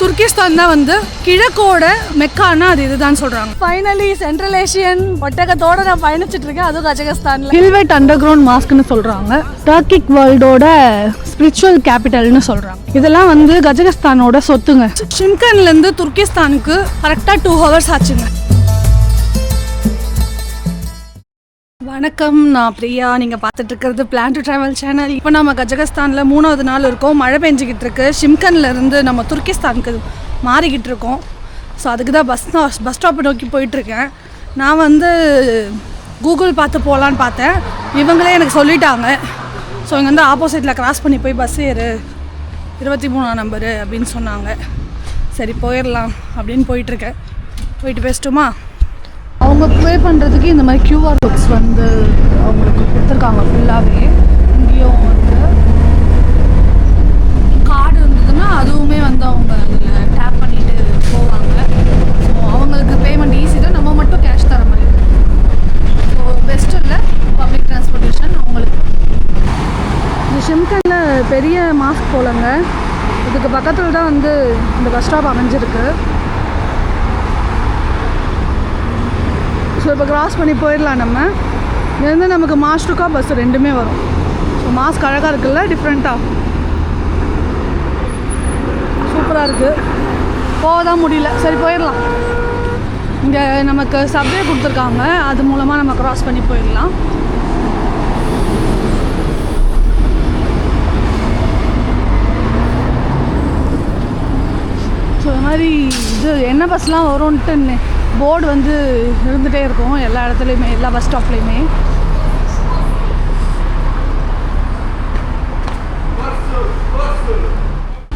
துர்கிஸ்தான் தான் வந்து கிழக்கோட மெக்கானா அது இதுதான் சொல்றாங்க. ஃபைனலி சென்ட்ரல் ஏஷியன் ஒட்டகத்தோட நான் பயணிச்சுட்டு இருக்கேன், அதுவும் கஜகஸ்தான்ல. ஹில்வெட் அண்டர் கிரவுண்ட் மாஸ்க்னு சொல்றாங்க. டர்க்கிக் வேர்ல்டோட ஸ்பிரிச்சுவல் கேபிட்டல்னு சொல்றாங்க. இதெல்லாம் வந்து கஜகஸ்தானோட சொத்துங்க. ஷிம்கன்ல இருந்து துர்கிஸ்தானுக்கு கரெக்டா 2 hours ஆச்சுங்க. வணக்கம், நான் பிரியா. நீங்கள் பார்த்துட்டு இருக்கிறது பிளான் டு ட்ராவல் சேனல். இப்போ நம்ம கஜகஸ்தானில் 3வது நாள் இருக்கோம். மழை பெஞ்சிக்கிட்டு இருக்கு. ஷிம்கன்லேருந்து நம்ம துர்கிஸ்தானுக்கு மாறிக்கிட்டு இருக்கோம். ஸோ அதுக்கு தான் பஸ் ஸ்டாப்பை நோக்கி போயிட்டுருக்கேன். நான் வந்து கூகுள் பார்த்து போகலான்னு பார்த்தேன். இவங்களே எனக்கு சொல்லிட்டாங்க. ஸோ இங்கே வந்து ஆப்போசிட்டில் கிராஸ் பண்ணி போய் பஸ் ஏறு 23ஆம் நம்பரு அப்படின்னு சொன்னாங்க. சரி போயிடலாம் அப்படின்னு போயிட்டுருக்கேன். போயிட்டு பேசிட்டுமா? அவங்க ப்ளே பண்ணுறதுக்கு இந்த மாதிரி QR புக்ஸ் வந்து அவங்களுக்கு கொடுத்துருக்காங்க. ஃபுல்லாகவே இங்கேயும் வந்து கார்டு இருந்ததுன்னா அதுவுமே வந்து அவங்க அதில் டேப் பண்ணிட்டு போவாங்க. ஸோ அவங்களுக்கு பேமெண்ட் ஈஸி தான், நம்ம மட்டும் கேஷ் தர மாதிரி இருக்கும். ஸோ பெஸ்ட் இல்லை பப்ளிக் டிரான்ஸ்போர்ட்டேஷன் அவங்களுக்கு. இந்த ஷிம்கனில் பெரிய மாஸ்க் போலங்க. இதுக்கு பக்கத்தில் தான் வந்து இந்த பஸ் ஸ்டாப் அமைஞ்சிருக்கு. ஸோ இப்போ கிராஸ் பண்ணி போயிடலாம். நம்ம இங்கேருந்து நமக்கு மாஸ்டுக்கா பஸ் ரெண்டுமே வரும். ஸோ மாஸ்க் அழகாக இருக்குல்ல, டிஃப்ரெண்ட்டாக சூப்பராக இருக்குது. போக தான் முடியல. சரி போயிடலாம். இங்கே நமக்கு சப்வே கொடுத்துருக்காங்க, அது மூலமாக நம்ம கிராஸ் பண்ணி போயிடலாம். ஸோ இது மாதிரி இது என்ன பஸ்லாம் வரும்ன்ட்டு போர்டு வந்து இருந்துகிட்டே இருக்கும் எல்லா இடத்துலையுமே, எல்லா பஸ் ஸ்டாப்லேயுமே.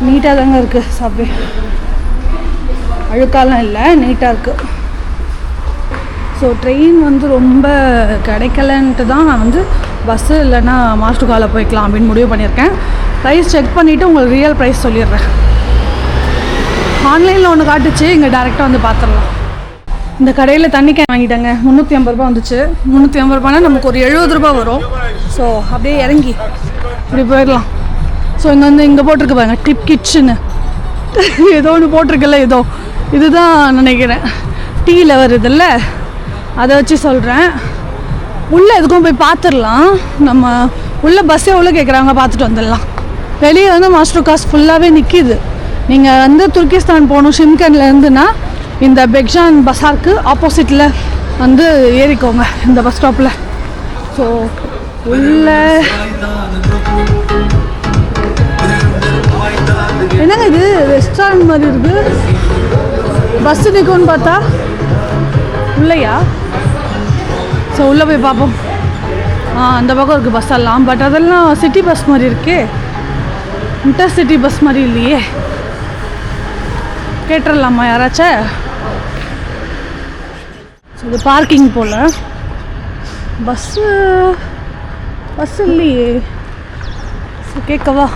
நீட்டாக தாங்க இருக்குது சப்வே, அழுக்காலாம் இல்லை, நீட்டாக இருக்குது. ஸோ ட்ரெயின் வந்து ரொம்ப கிடைக்கலன்ட்டு தான் நான் வந்து பஸ்ஸு இல்லைன்னா மாஸ்டுக்காவில் போய்க்கலாம் அப்படின்னு முடிவு பண்ணியிருக்கேன். ப்ரைஸ் செக் பண்ணிவிட்டு உங்களுக்கு ரியல் ப்ரைஸ் சொல்லிடுறேன். ஆன்லைனில் ஒன்று காட்டுச்சு, இங்கே டேரெக்டாக வந்து பார்த்துடலாம். இந்த கடையில் தண்ணி கேன் வாங்கிட்டாங்க. 350 ரூபா வந்துச்சு. 350 ரூபானா நமக்கு ஒரு 70 ரூபா வரும். ஸோ அப்படியே இறங்கி இப்படி போயிடலாம். ஸோ இங்கே வந்து இங்கே போட்டிருக்கு பாருங்க, டிப் கிட்ஸ்ன்னு ஏதோ ஒன்று போட்டிருக்குல்ல, ஏதோ இதுதான் நினைக்கிறேன். டீயில் வருதில்ல, அதை வச்சு சொல்கிறேன். உள்ளே எதுக்கும் போய் பார்த்துடலாம். நம்ம உள்ளே பஸ்ஸே எவ்வளோ கேட்குறாங்க பார்த்துட்டு வந்துடலாம். வெளியே வந்து மாஸ்டர் காஸ் ஃபுல்லாகவே நிற்கிது. நீங்கள் வந்து துர்கிஸ்தான் போகணும் ஷிம்கனில் இருந்துன்னா இந்த பெக்ஜான் பஸாருக்கு ஆப்போசிட்டில் வந்து ஏறிக்கோங்க இந்த பஸ் ஸ்டாப்பில். ஸோ உள்ள என்னங்க இது ரெஸ்டாரண்ட் மாதிரி இருக்குது. பஸ்ஸு நிற்கும்னு பார்த்தா உள்ளையா? ஸோ உள்ளே போய் பார்ப்போம். அந்த பக்கம் இருக்குது பஸ் எல்லாம். பட் அதெல்லாம் சிட்டி பஸ் மாதிரி இருக்கே, இன்டர்சிட்டி பஸ் மாதிரி இல்லையே. கேட்டுடலாமா யாராச்சும்? இது பார்க்கிங் போல். பஸ்ஸு இல்லையே. கேட்கவா?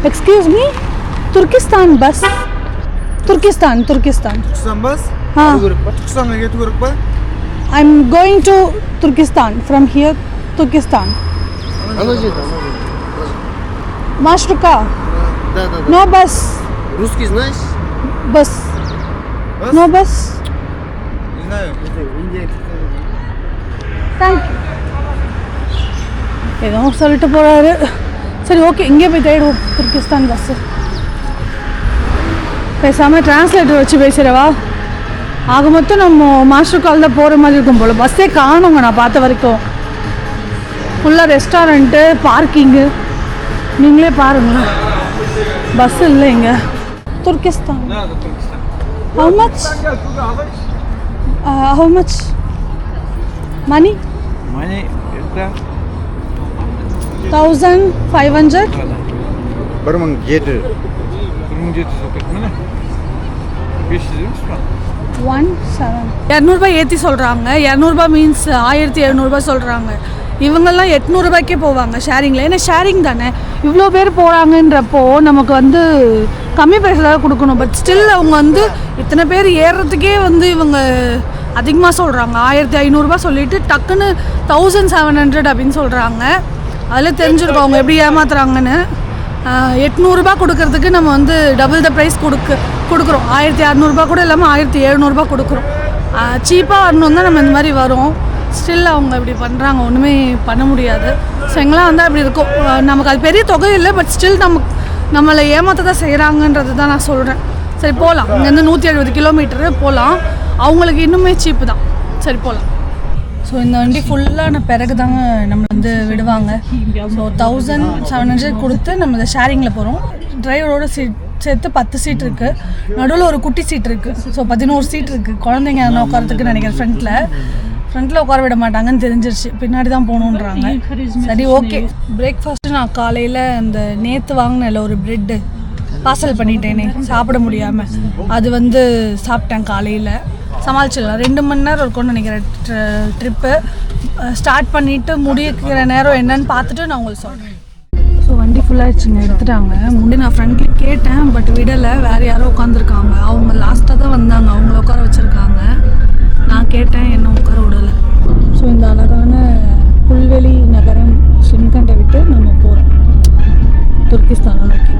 Excuse me, Turkistan bus. Turkistan bus. I am going to Turkistan from here. Turkistan மாஸ்ட்ருக்கா? No bus. Русский знаешь? Bus. No bus. Не знаю. Индия. Thank you. ஏதோ சொல்லிட்டு போகிறாரு. சரி ஓகே, இங்கே போய் தேடுவோம் துர்கிஸ்தான் பஸ்ஸு. பேசாமல் டிரான்ஸ்லேட்டர் வச்சு பேசுகிறவா? ஆக மொத்தம் நம்ம மாஸ்டர் கால் தான் போகிற மாதிரி இருக்கும் போல். பஸ்ஸே காணுங்க நான் பார்த்த வரைக்கும். ஃபுல்லாக ரெஸ்டாரண்ட்டு, பார்க்கிங்கு, நீங்களே பாருங்களேன். பஸ் இல்லை இங்கே. Turkestan. How much? How much? Money? Money это 1500. 1700. 200 ரூபாய் ஏற்றி சொல்கிறாங்க. 200 ரூபாய் மீன்ஸ் 1700 ரூபாய் சொல்கிறாங்க. இவங்கெல்லாம் 800 ரூபாய்க்கே போவாங்க ஷேரிங்கில். ஏன்னா ஷேரிங் தானே, இவ்வளோ பேர் போகிறாங்கன்றப்போ நமக்கு வந்து கம்மி ப்ரைஸில் கொடுக்கணும். பட் ஸ்டில் அவங்க வந்து இத்தனை பேர் ஏறுறதுக்கே வந்து இவங்க அதிகமாக சொல்கிறாங்க. 1500 ரூபாய் சொல்லிவிட்டு டக்குன்னு 1700 அப்படின்னு சொல்கிறாங்க. அதில் தெரிஞ்சிருக்கோம் அவங்க எப்படி ஏமாத்துறாங்கன்னு. 800 கொடுக்கறதுக்கு நம்ம வந்து டபுள் த ப்ரைஸ் கொடுக்குறோம். 1600 கூட இல்லாமல் 1700 கொடுக்குறோம். சீப்பாக வரணும் தான் நம்ம இந்த மாதிரி வரோம். ஸ்டில் அவங்க இப்படி பண்ணுறாங்க, ஒன்றுமே பண்ண முடியாது. ஸோ எங்கெல்லாம் வந்து அப்படி இருக்கும். நமக்கு அது பெரிய தொகை இல்லை, பட் ஸ்டில் நம்மளை ஏமாற்ற தான் செய்கிறாங்கன்றது தான் நான் சொல்கிறேன். சரி போகலாம், இங்கேருந்து 170 கிலோமீட்டரு போகலாம். அவங்களுக்கு இன்னுமே சீப்பு தான். சரி போகலாம். ஸோ இந்த வண்டி ஃபுல்லான பிறகு தாங்க நம்ம வந்து விடுவாங்க. ஸோ 1700 கொடுத்து நம்ம இந்த ஷேரிங்கில் போகிறோம். டிரைவரோட சேர்த்து 10 சீட் இருக்குது. நடுவில் ஒரு குட்டி சீட் இருக்குது. ஸோ 11 சீட் இருக்குது. குழந்தைங்க யாரும் உட்காரத்துக்குன்னு நினைக்கிறேன். ஃப்ரண்ட்டில் உட்கார விட மாட்டாங்கன்னு தெரிஞ்சிருச்சு, பின்னாடி தான் போகணுன்றாங்க. சரி ஓகே. பிரேக்ஃபாஸ்ட்டு நான் காலையில் இந்த நேற்று வாங்கினேன்ல ஒரு ப்ரெட்டு பார்சல் பண்ணிட்டேனே சாப்பிட முடியாமல், அது வந்து சாப்பிட்டேன் காலையில். சமாளிச்சிடலாம். 2 மணி நேரம் இருக்கும்னு நினைக்கிறேன் ட்ரிப்பு. ஸ்டார்ட் பண்ணிவிட்டு முடிக்கிற நேரம் என்னன்னு பார்த்துட்டு நான் உங்களுக்கு சொல்கிறேன். ஸோ வண்டி ஃபுல்லாகிடுச்சுங்க, எடுத்துட்டாங்க. முன்னாடி நான் ஃப்ரண்ட்டில் கேட்டேன், பட் விடலை. வேறு யாரோ உட்காந்துருக்காங்க. அவங்க லாஸ்ட்டாக தான் வந்தாங்க, அவங்கள உட்கார வச்சுருக்காங்க. நான் கேட்டேன், என்ன உட்கார விடலை. ஸோ இந்த அழகான புல்வெளி நகரம் ஷிம்கண்டை விட்டு நம்ம போகிறோம் துர்கிஸ்தானை நோக்கி.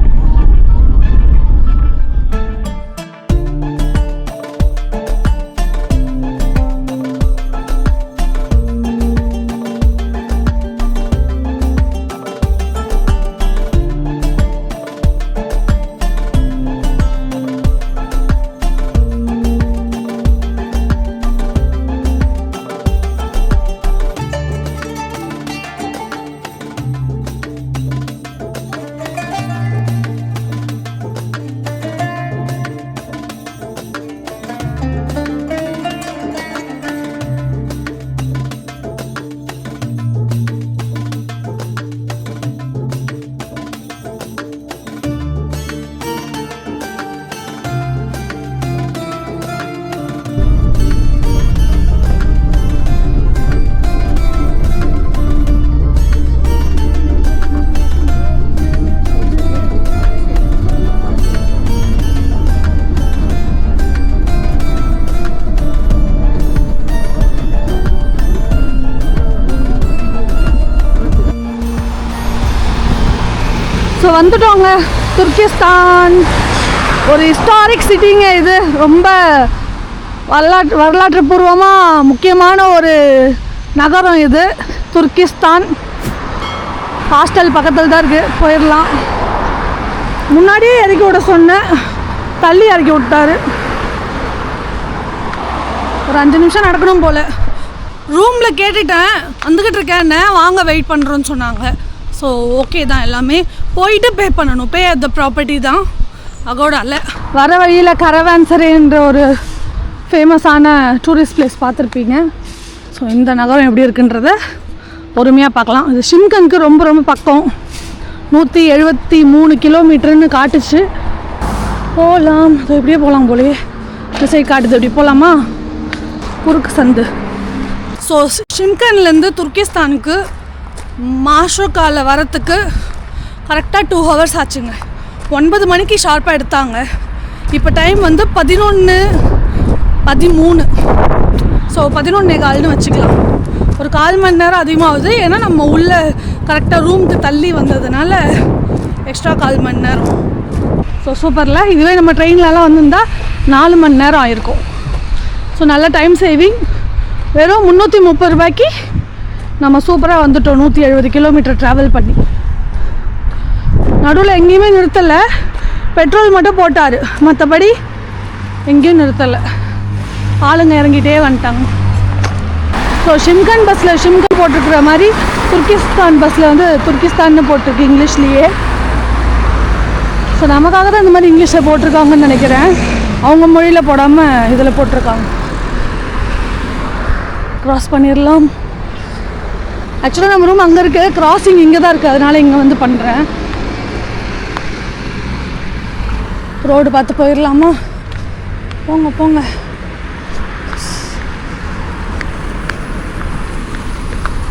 ஸோ வந்துட்டோங்க துர்கிஸ்தான். ஒரு ஹிஸ்டாரிக் சிட்டிங்க இது. ரொம்ப வரலாற்று பூர்வமாக முக்கியமான ஒரு நகரம் இது துர்கிஸ்தான். ஹாஸ்டல் பக்கத்தில் தான் இருக்குது, போயிடலாம். முன்னாடியே இறக்கி விட சொன்னேன், தள்ளி இறக்கி விட்டாரு. ஒரு 5 நிமிஷம் நடக்கணும் போல். ரூமில் கேட்டுட்டேன், வந்துக்கிட்டு இருக்கேன்னு, வாங்க வெயிட் பண்ணுறோன்னு சொன்னாங்க. ஸோ ஓகே தான், எல்லாமே போயிட்டு பே பண்ணணும். பே அட் த ப்ராப்பர்ட்டி தான் அகோட அல்ல. வர வழியில் கரவான்சரேன்ற ஒரு ஃபேமஸான டூரிஸ்ட் பிளேஸ் பார்த்துருப்பீங்க. ஸோ இந்த நகரம் எப்படி இருக்குன்றத பொறுமையாக பார்க்கலாம். இது ஷிம்கனுக்கு ரொம்ப ரொம்ப பக்கம். 173 கிலோமீட்டருன்னு காட்டுச்சு. போகலாம், அது எப்படியே போகலாம் போலயே. இந்த சைடு காட்டுது, எப்படி போகலாமா? குறுக்கு சந்து. ஸோ ஷிம்கன்லேருந்து துர்கிஸ்தானுக்கு மாஷ்ரோக்காவில் வரத்துக்கு கரெக்டாக 2 ஹவர்ஸ் ஆச்சுங்க. 9 மணிக்கு ஷார்ப்பாக எடுத்தாங்க. இப்போ டைம் வந்து 11:13. ஸோ 11:15 வச்சுக்கலாம். ஒரு 1/4 மணி நேரம் அதிகமாகுது. ஏன்னா நம்ம உள்ளே கரெக்டாக ரூமுக்கு தள்ளி வந்ததுனால எக்ஸ்ட்ரா 1/4 மணி நேரம். ஸோ சூப்பரில். இதுவே நம்ம ட்ரெயின்லலாம் வந்திருந்தால் 4 மணி நேரம் ஆயிருக்கும். ஸோ நல்ல டைம் சேவிங். வெறும் 330 ரூபாய்க்கு நம்ம சூப்பராக வந்துட்டோம். 170 கிலோமீட்டர் ட்ராவல் பண்ணி. நடுவில் எங்கேயுமே நிறுத்தலை, பெட்ரோல் மட்டும் போட்டார், மற்றபடி எங்கேயும் நிறுத்தலை. ஆளுங்க இறங்கிட்டே வந்துட்டாங்க. ஸோ ஷிம்கன் பஸ்ஸில் ஷிம்கன் போட்டிருக்கிற மாதிரி துர்கிஸ்தான் பஸ்ஸில் வந்து துர்கிஸ்தான்னு போட்டிருக்கு இங்கிலீஷ்லேயே. ஸோ நமக்காக தான் இந்த மாதிரி இங்கிலீஷில் போட்டிருக்காங்கன்னு நினைக்கிறேன். அவங்க மொழியில் போடாமல் இதில் போட்டிருக்காங்க. க்ராஸ் பண்ணிடலாம். ஆக்சுவலாக நம்ம ரூம் அங்கே இருக்குது, கிராசிங் இங்கே தான் இருக்குது, அதனால் இங்கே வந்து பண்ணுறேன். ரோடு பார்த்து போயிடலாமா? போங்க போங்க.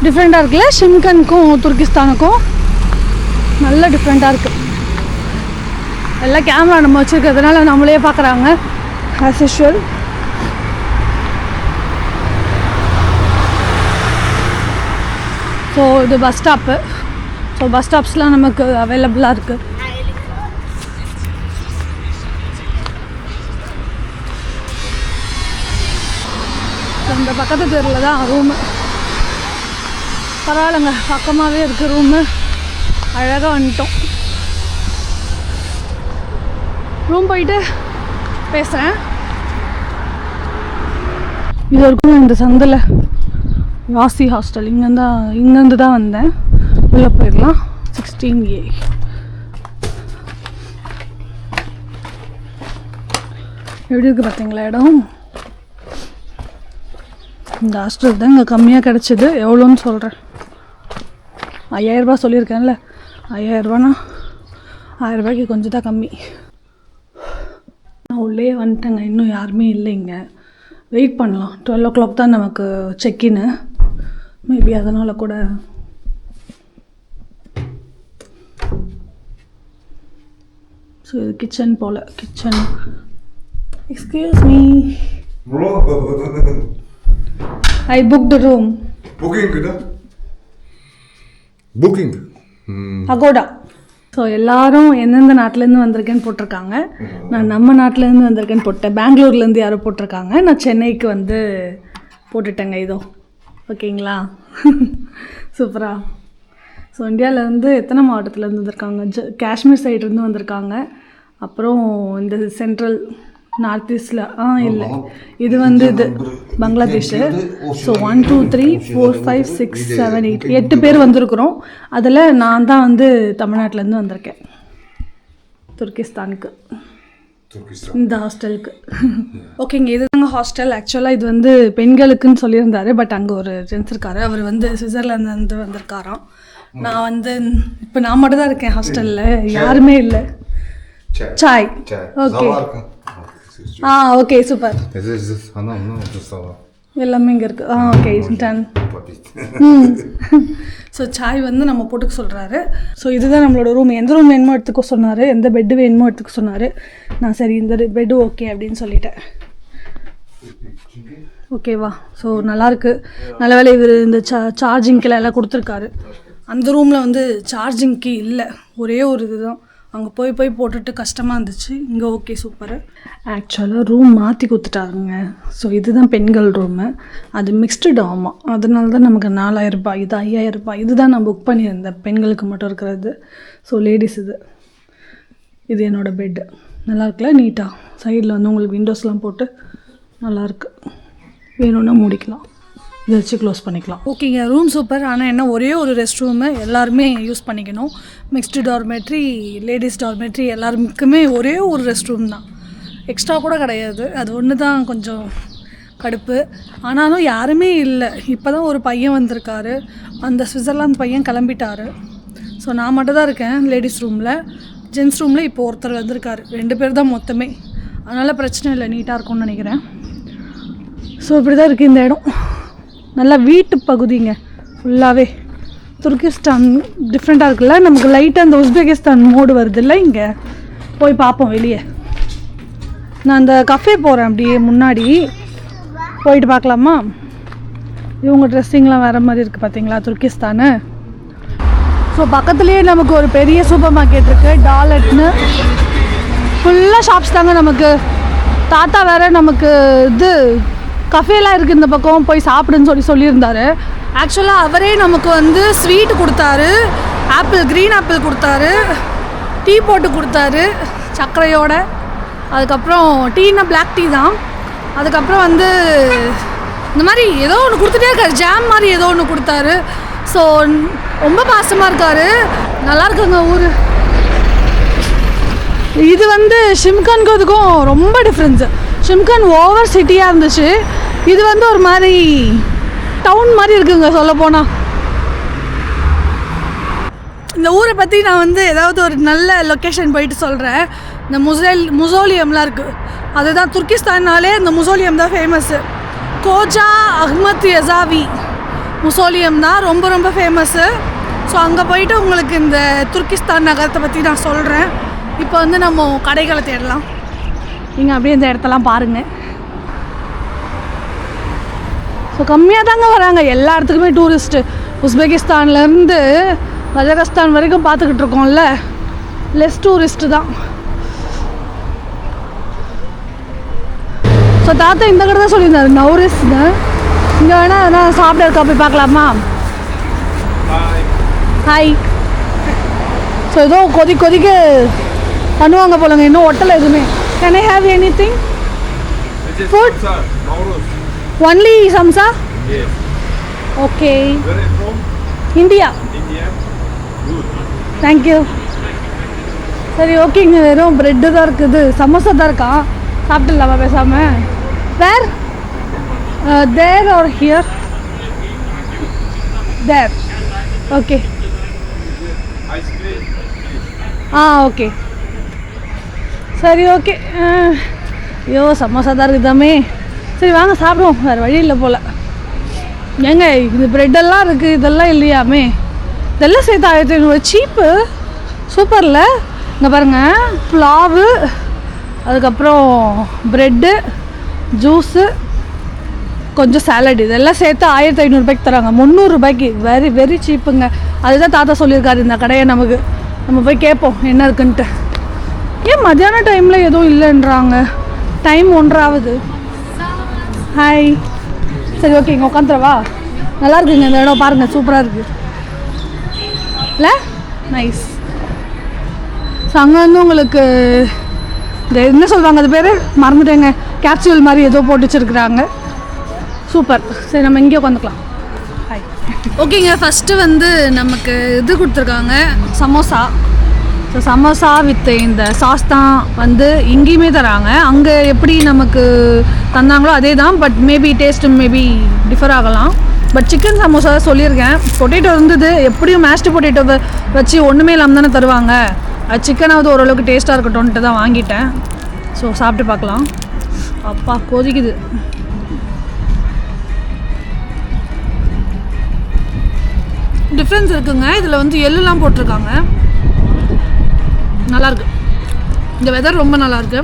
டிஃப்ரெண்ட்டாக இருக்குல்ல ஷிம்கனுக்கும் துர்கிஸ்தானுக்கும்? நல்ல டிஃப்ரெண்ட்டாக இருக்குது. எல்லாம் கேமரா நம்ம வச்சுருக்கிறதுனால நம்மளே பார்க்குறாங்க ஆஸ் யூஷுவல். ஸோ இது பஸ் ஸ்டாப்பு. ஸோ பஸ் ஸ்டாப்ஸ்லாம் நமக்கு அவைலபிளாக இருக்குது. அந்த பக்கத்து தெருவில் தான் ரூமு. பரவாயில்லைங்க, பக்கமாகவே இருக்குது ரூமு. அழகாக வந்துட்டோம். ரூம் போயிட்டு பேசுகிறேன். இது வரைக்கும் இந்த சந்தில் வாசி ஹாஸ்டல் இங்கேருந்து தான் வந்தேன். உள்ளே போயிடலாம். 16A. எப்படி இருக்குது பார்த்தீங்களா இடம்? இந்த ஹாஸ்டல் தான் இங்கே கம்மியாக கிடச்சிது. எவ்வளோன்னு சொல்கிறேன். 5000 ரூபா சொல்லியிருக்கேன்ல, 5000 ரூபானா 1000 ரூபாய்க்கு கொஞ்சம் தான் கம்மி. நான் உள்ளே வந்துட்டேங்க. இன்னும் யாருமே இல்லைங்க. வெயிட் பண்ணலாம். 12 o'clock தான் நமக்கு செக்இன்னு. மேபி அதனால் கூட ஸோ இது கிச்சன் போல். Kitchen. Excuse me, I booked room. Booking Agoda. So எல்லாரும் எந்தெந்த நாட்டிலேருந்து வந்திருக்கேன்னு போட்டிருக்காங்க. நான் நம்ம நாட்டிலேருந்து வந்திருக்கேன்னு போட்டேன். பெங்களூர்லேருந்து யாரோ போட்டிருக்காங்க. நான் சென்னைக்கு வந்து போட்டுட்டேங்க. இதோ ஓகேங்களா? சூப்பரா. ஸோ இந்தியாவிலேருந்து எத்தனை மாவட்டத்துலேருந்து வந்திருக்காங்க? காஷ்மீர் சைட்லேருந்து வந்திருக்காங்க. அப்புறம் இந்த சென்ட்ரல் நார்த் ஈஸ்டில் இல்லை, இது வந்து இது பங்களாதேஷு. ஸோ 1 2 3 4 5 6 7 8 பேர் வந்திருக்கிறோம். அதில் நான் தான் வந்து தமிழ்நாட்டிலேருந்து வந்திருக்கேன் துர்கிஸ்தானுக்கு, இந்த ஹாஸ்டலுக்கு. ஓகேங்க, இது தாங்க ஹாஸ்டல். ஆக்சுவலாக இது வந்து பெண்களுக்குன்னு சொல்லியிருந்தாரு. பட் அங்கே ஒரு ஜென்ஸ் இருக்காரு. அவர் வந்து சுவிட்சர்லாந்து வந்திருக்காராம். நான் வந்து இப்போ நான் மட்டும் தான் இருக்கேன் ஹாஸ்டலில், யாருமே இல்லை. சாய். ஓகே. Okay super. எல்லாமே இங்கே இருக்குது. Okay done. ஸோ சாய் வந்து நம்ம போட்டுக்க சொல்கிறாரு. ஸோ இதுதான் நம்மளோட ரூம். எந்த ரூம் வேணுமோ எடுத்துக்க சொன்னார், எந்த பெட்டு வேணுமோ எடுத்துக்க சொன்னார். நான் சரி இந்த பெட்டு ஓகே அப்படின்னு சொல்லிட்டேன். ஓகேவா? ஸோ நல்லாயிருக்கு. நல்ல வேலை இவர் இந்த சார்ஜிங்க்கெல்லாம் எல்லாம் கொடுத்துருக்காரு. அந்த ரூமில் வந்து சார்ஜிங்க்கு இல்லை, ஒரே ஒரு இது தான். அங்கே போய் போட்டுட்டு கஷ்டமாக இருந்துச்சு. இங்கே ஓகே சூப்பர். ஆக்சுவலாக ரூம் மாற்றி கொடுத்துட்டாருங்க. ஸோ இதுதான் பெண்கள் ரூமு. அது மிக்ஸ்டு ஆமாம். அதனால தான் நமக்கு 4000 ரூபாய், இது 5000 ரூபாய். இதுதான் நான் புக் பண்ணியிருந்தேன், பெண்களுக்கு மட்டும் இருக்கிறது. ஸோ லேடிஸ் இது என்னோடய பெட்டு. நல்லா இருக்குல்ல, நீட்டாக. சைடில் வந்து உங்களுக்கு விண்டோஸ்லாம் போட்டு நல்லாயிருக்கு. வேணும்னா மூடிக்கலாம், இதை வச்சு க்ளோஸ் பண்ணிக்கலாம். ஓகேங்க, ரூம் சூப்பர். ஆனால் என்ன, ஒரே ஒரு ரெஸ்ட் ரூமு எல்லாருமே யூஸ் பண்ணிக்கணும். மிக்ஸ்டு டார்மெட்ரி, லேடிஸ் டார்மெட்ரி எல்லாருக்குமே ஒரே ஒரு ரெஸ்ட் ரூம் தான், எக்ஸ்ட்ரா கூட கிடையாது. அது ஒன்று தான் கொஞ்சம் கடுப்பு. ஆனாலும் யாருமே இல்லை. இப்போ தான் ஒரு பையன் வந்திருக்காரு, அந்த சுவிட்சர்லாந்து பையன் கிளம்பிட்டார். ஸோ நான் மட்டும் தான் இருக்கேன் லேடிஸ் ரூமில். ஜென்ஸ் ரூமில் இப்போ ஒருத்தர் வந்திருக்காரு. 2 பேர் தான் மொத்தமே. அதனால் பிரச்சனை இல்லை, நீட்டாக இருக்கும்னு நினைக்கிறேன். ஸோ இப்படி தான் இருக்குது இந்த இடம். நல்லா வீட்டு பகுதிங்க ஃபுல்லாகவே. துர்கிஸ்தான் டிஃப்ரெண்ட்டாக இருக்குல்ல. நமக்கு லைட்டாக அந்த உஸ்பெகிஸ்தான் மோடு வருது இல்லை. இங்கே போய் பார்ப்போம் வெளியே. நான் அந்த கஃபே போகிறேன், அப்படியே முன்னாடி போயிட்டு பார்க்கலாமா? இவங்க ட்ரெஸ்ஸிங்லாம் வேறு மாதிரி இருக்குது பார்த்தீங்களா, துர்கிஸ்தானு. ஸோ பக்கத்துலேயே நமக்கு ஒரு பெரிய சூப்பர் மார்க்கெட் இருக்குது, டாலட்னு. ஃபுல்லாக ஷாப்ஸ் தாங்க நமக்கு. தாத்தா வேறு நமக்கு இது கஃபேலாம் இருக்குது இந்த பக்கம், போய் சாப்பிடுன்னு சொல்லியிருந்தாரு. ஆக்சுவலாக அவரே நமக்கு வந்து ஸ்வீட்டு கொடுத்தாரு, க்ரீன் ஆப்பிள் கொடுத்தாரு, டீ போட்டு கொடுத்தாரு சர்க்கரையோட. அதுக்கப்புறம் டீனா பிளாக் டீ தான். அதுக்கப்புறம் வந்து இந்த மாதிரி ஏதோ ஒன்று கொடுத்துட்டே இருக்காரு, ஜாம் மாதிரி ஏதோ ஒன்று கொடுத்தாரு. ஸோ ரொம்ப பாசமாக இருக்கார். நல்லா இருக்குங்க ஊர். இது வந்து ஷிம்கானுக்கும் இதுக்கும் ரொம்ப டிஃப்ரென்ஸு. ஷிம்கான் ஓவர் சிட்டியாக இருந்துச்சு, இது வந்து ஒரு மாதிரி டவுன் மாதிரி இருக்குங்க சொல்லப்போனால். இந்த ஊரை பற்றி நான் வந்து ஏதாவது ஒரு நல்ல லொக்கேஷன் போயிட்டு சொல்கிறேன். இந்த முசோலியம்லாம் இருக்குது, அதுதான் துர்கிஸ்தான்னாலே இந்த முசோலியம் தான் ஃபேமஸ்ஸு. கோஜா அஹ்மத் யசாவி முசோலியம் தான் ரொம்ப ரொம்ப ஃபேமஸ்ஸு. ஸோ அங்கே போயிட்டு உங்களுக்கு இந்த துர்கிஸ்தான் நகரத்தை பற்றி நான் சொல்கிறேன். இப்போ வந்து நம்ம கடைகளை தேடலாம். நீங்கள் அப்படியே இந்த இடத்தெல்லாம் பாருங்கள். ஸோ கம்மியாக தாங்க வராங்க எல்லா இடத்துக்குமே டூரிஸ்ட்டு. உஸ்பெகிஸ்தான்லேருந்து கஜகஸ்தான் வரைக்கும் பார்த்துக்கிட்டு இருக்கோம்ல, லெஸ் டூரிஸ்ட்டு தான். ஸோ தாத்தா இந்த கடை தான் சொல்லியிருந்தாரு, நௌரிஸ்னு. இங்கே வேணால் எதனா சாப்பிட இருக்கா போய் பார்க்கலாமா? ஹாய். ஸோ ஏதோ கொதிக்க பண்ணுவாங்க போலங்க, இன்னும் ஒட்டலை எதுவுமே. Can I have anything food? Only samsa? Okay. India. Thank you. சரி ஓகேங்க, வெறும் ப்ரெட்டு தான் இருக்குது, சமோசா தான் இருக்கான். சாப்பிட்டுலாமா பேசாமல்? Where there are here? There. Okay. Okay சரி ஓகே. ஐயோ சமோசா தான் இருக்குதாமே. சரி வாங்க சாப்பிடுவோம், வேறு வழி இல்லை போல். ஏங்க இது ப்ரெட்டெல்லாம் இருக்குது, இதெல்லாம் இல்லையாமே? இதெல்லாம் சேர்த்து 1500 சீப்பு. சூப்பரில். இங்கே பாருங்கள், புலாவு, அதுக்கப்புறம் ப்ரெட்டு, ஜூஸு, கொஞ்சம் சாலட், இதெல்லாம் சேர்த்து 1500 ரூபாய்க்கு தராங்க. 300 ரூபாய்க்கு. வெரி வெரி சீப்புங்க. அதுதான் தாத்தா சொல்லியிருக்காரு இந்த கடையை நமக்கு. நம்ம போய் கேட்போம் என்ன இருக்குன்ட்டு. ஏன் மத்தியான டைமில் எதுவும் இல்லைன்றாங்க? டைம் 1:30 ஆகுது. ஹாய். சரி ஓகே, இங்கே உட்காந்துறவா? நல்லா இருக்குங்க இந்த இடம், பாருங்கள் சூப்பராக இருக்குது இல்லை? நைஸ். ஸோ அங்கே வந்து உங்களுக்கு இந்த என்ன சொல்லுவாங்க அது பேர் மறந்துட்டேங்க, கேப்சூல் மாதிரி ஏதோ போட்டு வச்சுருக்குறாங்க. சூப்பர். சரி நம்ம இங்கே உட்காந்துக்கலாம். ஹாய். ஓகேங்க, ஃபஸ்ட்டு வந்து நமக்கு இது கொடுத்துருக்காங்க சமோசா. ஸோ சமோசா வித் இந்த சாஸ் தான் வந்து இங்கேயுமே தராங்க. அங்கே எப்படி நமக்கு தந்தாங்களோ அதே தான், but maybe taste maybe differ ஆகலாம். பட் சிக்கன் சமோசா தான் சொல்லியிருக்கேன். பொட்டேட்டோ இருந்தது, எப்படியும் மேஷ்டு பொட்டேட்டோவை வச்சு ஒன்றுமே இல்லாமல் தானே தருவாங்க. அது சிக்கனாவது ஓரளவுக்கு டேஸ்ட்டாக இருக்கட்டும்ன்ட்டு தான் வாங்கிட்டேன். ஸோ சாப்பிட்டு பார்க்கலாம். அப்பா கொதிக்குது. டிஃப்ரென்ஸ் இருக்குங்க, இதில் வந்து எள்ளுலாம் போட்டிருக்காங்க. நல்லாயிருக்கு. இந்த வெதர் ரொம்ப நல்லாயிருக்கு.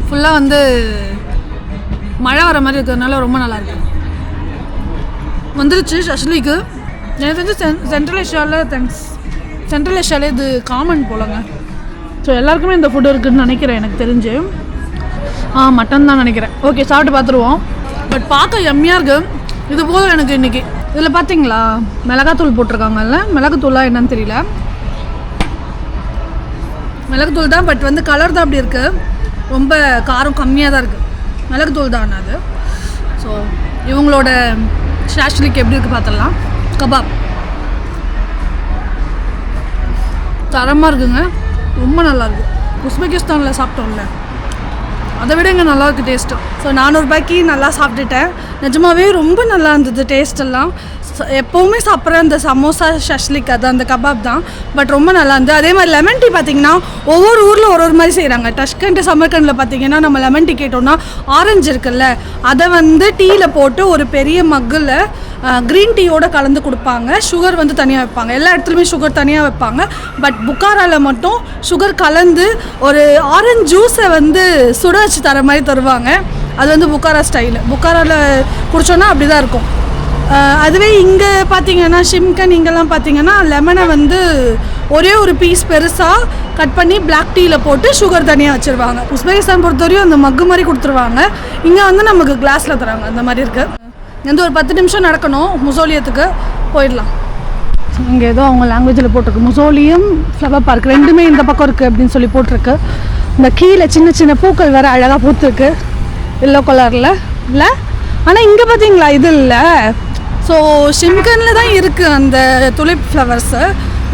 ஃபுல்லாக வந்து மழை வர மாதிரி இருக்கிறதுனால ரொம்ப நல்லாயிருக்கு. வந்துருச்சு ஷஷ்லிக்கு. எனக்கு வந்து சென்ட்ரல் ஏஷியாவில் இது காமன் போலங்க. ஸோ எல்லாருக்குமே இந்த ஃபுட்டு இருக்குதுன்னு நினைக்கிறேன் எனக்கு தெரிஞ்சு. மட்டன் தான் நினைக்கிறேன். ஓகே சாப்பிட்டு பார்த்துருவோம். பட் பார்க்க எம்மியாக இருக்குது. இது போல் எனக்கு இன்றைக்கி இதில் பார்த்தீங்களா மிளகாத்தூள் போட்டிருக்காங்கல்ல, மிளகுத்தூளாக என்னன்னு தெரியல, மிளகுத்தூள் தான். பட் வந்து கலர் தான் அப்படி இருக்குது, ரொம்ப காரம் கம்மியாக தான் இருக்குது. மிளகுத்தூள் தான் அது. ஸோ இவங்களோட ஷாஷ்லிக் எப்படி இருக்குது பார்த்துடலாம். கபாப் தரமாக இருக்குங்க, ரொம்ப நல்லாயிருக்கு. உஸ்பெகிஸ்தானில் சாப்பிட்டோம்ல அதை விட இங்கே நல்லாயிருக்கு டேஸ்ட்டு. ஸோ 400 ரூபாய்க்கு நல்லா சாப்பிட்டுட்டேன். நிஜமாகவே ரொம்ப நல்லா இருந்தது டேஸ்ட்டெல்லாம். எப்போவுமே சாப்பிட்ற அந்த சமோசா ஷஷ்லிக் அது அந்த கபாப் தான், பட் ரொம்ப நல்லா இருந்தது. அதே மாதிரி லெமன் டீ பார்த்திங்கன்னா ஒவ்வொரு ஊரில் ஒரு மாதிரி செய்கிறாங்க. டஷ்கண்ட் சமர்கண்டில் பார்த்திங்கன்னா நம்ம லெமன் டீ கேட்டோம்னா ஆரஞ்சு இருக்குல்ல, அதை வந்து டீயில் போட்டு ஒரு பெரிய மக்கில் க்ரீன் டீயோடு கலந்து கொடுப்பாங்க. சுகர் வந்து தனியாக வைப்பாங்க. எல்லா இடத்துலையுமே சுகர் தனியாக வைப்பாங்க. பட் புக்காராவில் மட்டும் சுகர் கலந்து ஒரு ஆரஞ்சு ஜூஸை வந்து சுட வச்சு தர மாதிரி தருவாங்க. அது வந்து புக்காரா ஸ்டைலு. புக்காராவில் குடித்தோன்னா அப்படி தான் இருக்கும். அதுவே இங்கே பார்த்தீங்கன்னா ஷிம்கன் இங்கெல்லாம் பார்த்தீங்கன்னா லெமனை வந்து ஒரே ஒரு பீஸ் பெருசாக கட் பண்ணி பிளாக் டீயில் போட்டு சுகர் தனியாக வச்சுருவாங்க. உஸ்பெகிஸ்தான் பொறுத்தவரையும் அந்த மக்கு மாதிரி கொடுத்துருவாங்க. இங்கே வந்து நமக்கு கிளாஸில் தராங்க. அந்த மாதிரி இருக்குது. எந்த ஒரு 10 நிமிஷம் நடக்கணும் முசோலியத்துக்கு, போயிடலாம். இங்கே ஏதோ அவங்க லாங்குவேஜில் போட்டிருக்கு, முசோலியம் ஃப்ளவர் பார்க் ரெண்டுமே இந்த பக்கம் இருக்குது அப்படின்னு சொல்லி போட்டிருக்கு. இந்த கீழே சின்ன சின்ன பூக்கள் வேறு அழகாக பூத்துருக்கு எல்லோ கலரில் இல்லை. ஆனால் இங்கே பார்த்தீங்களா இது இல்லை. ஸோ ஷிம்கனில் தான் இருக்குது அந்த துலிப் ஃப்ளவர்ஸு,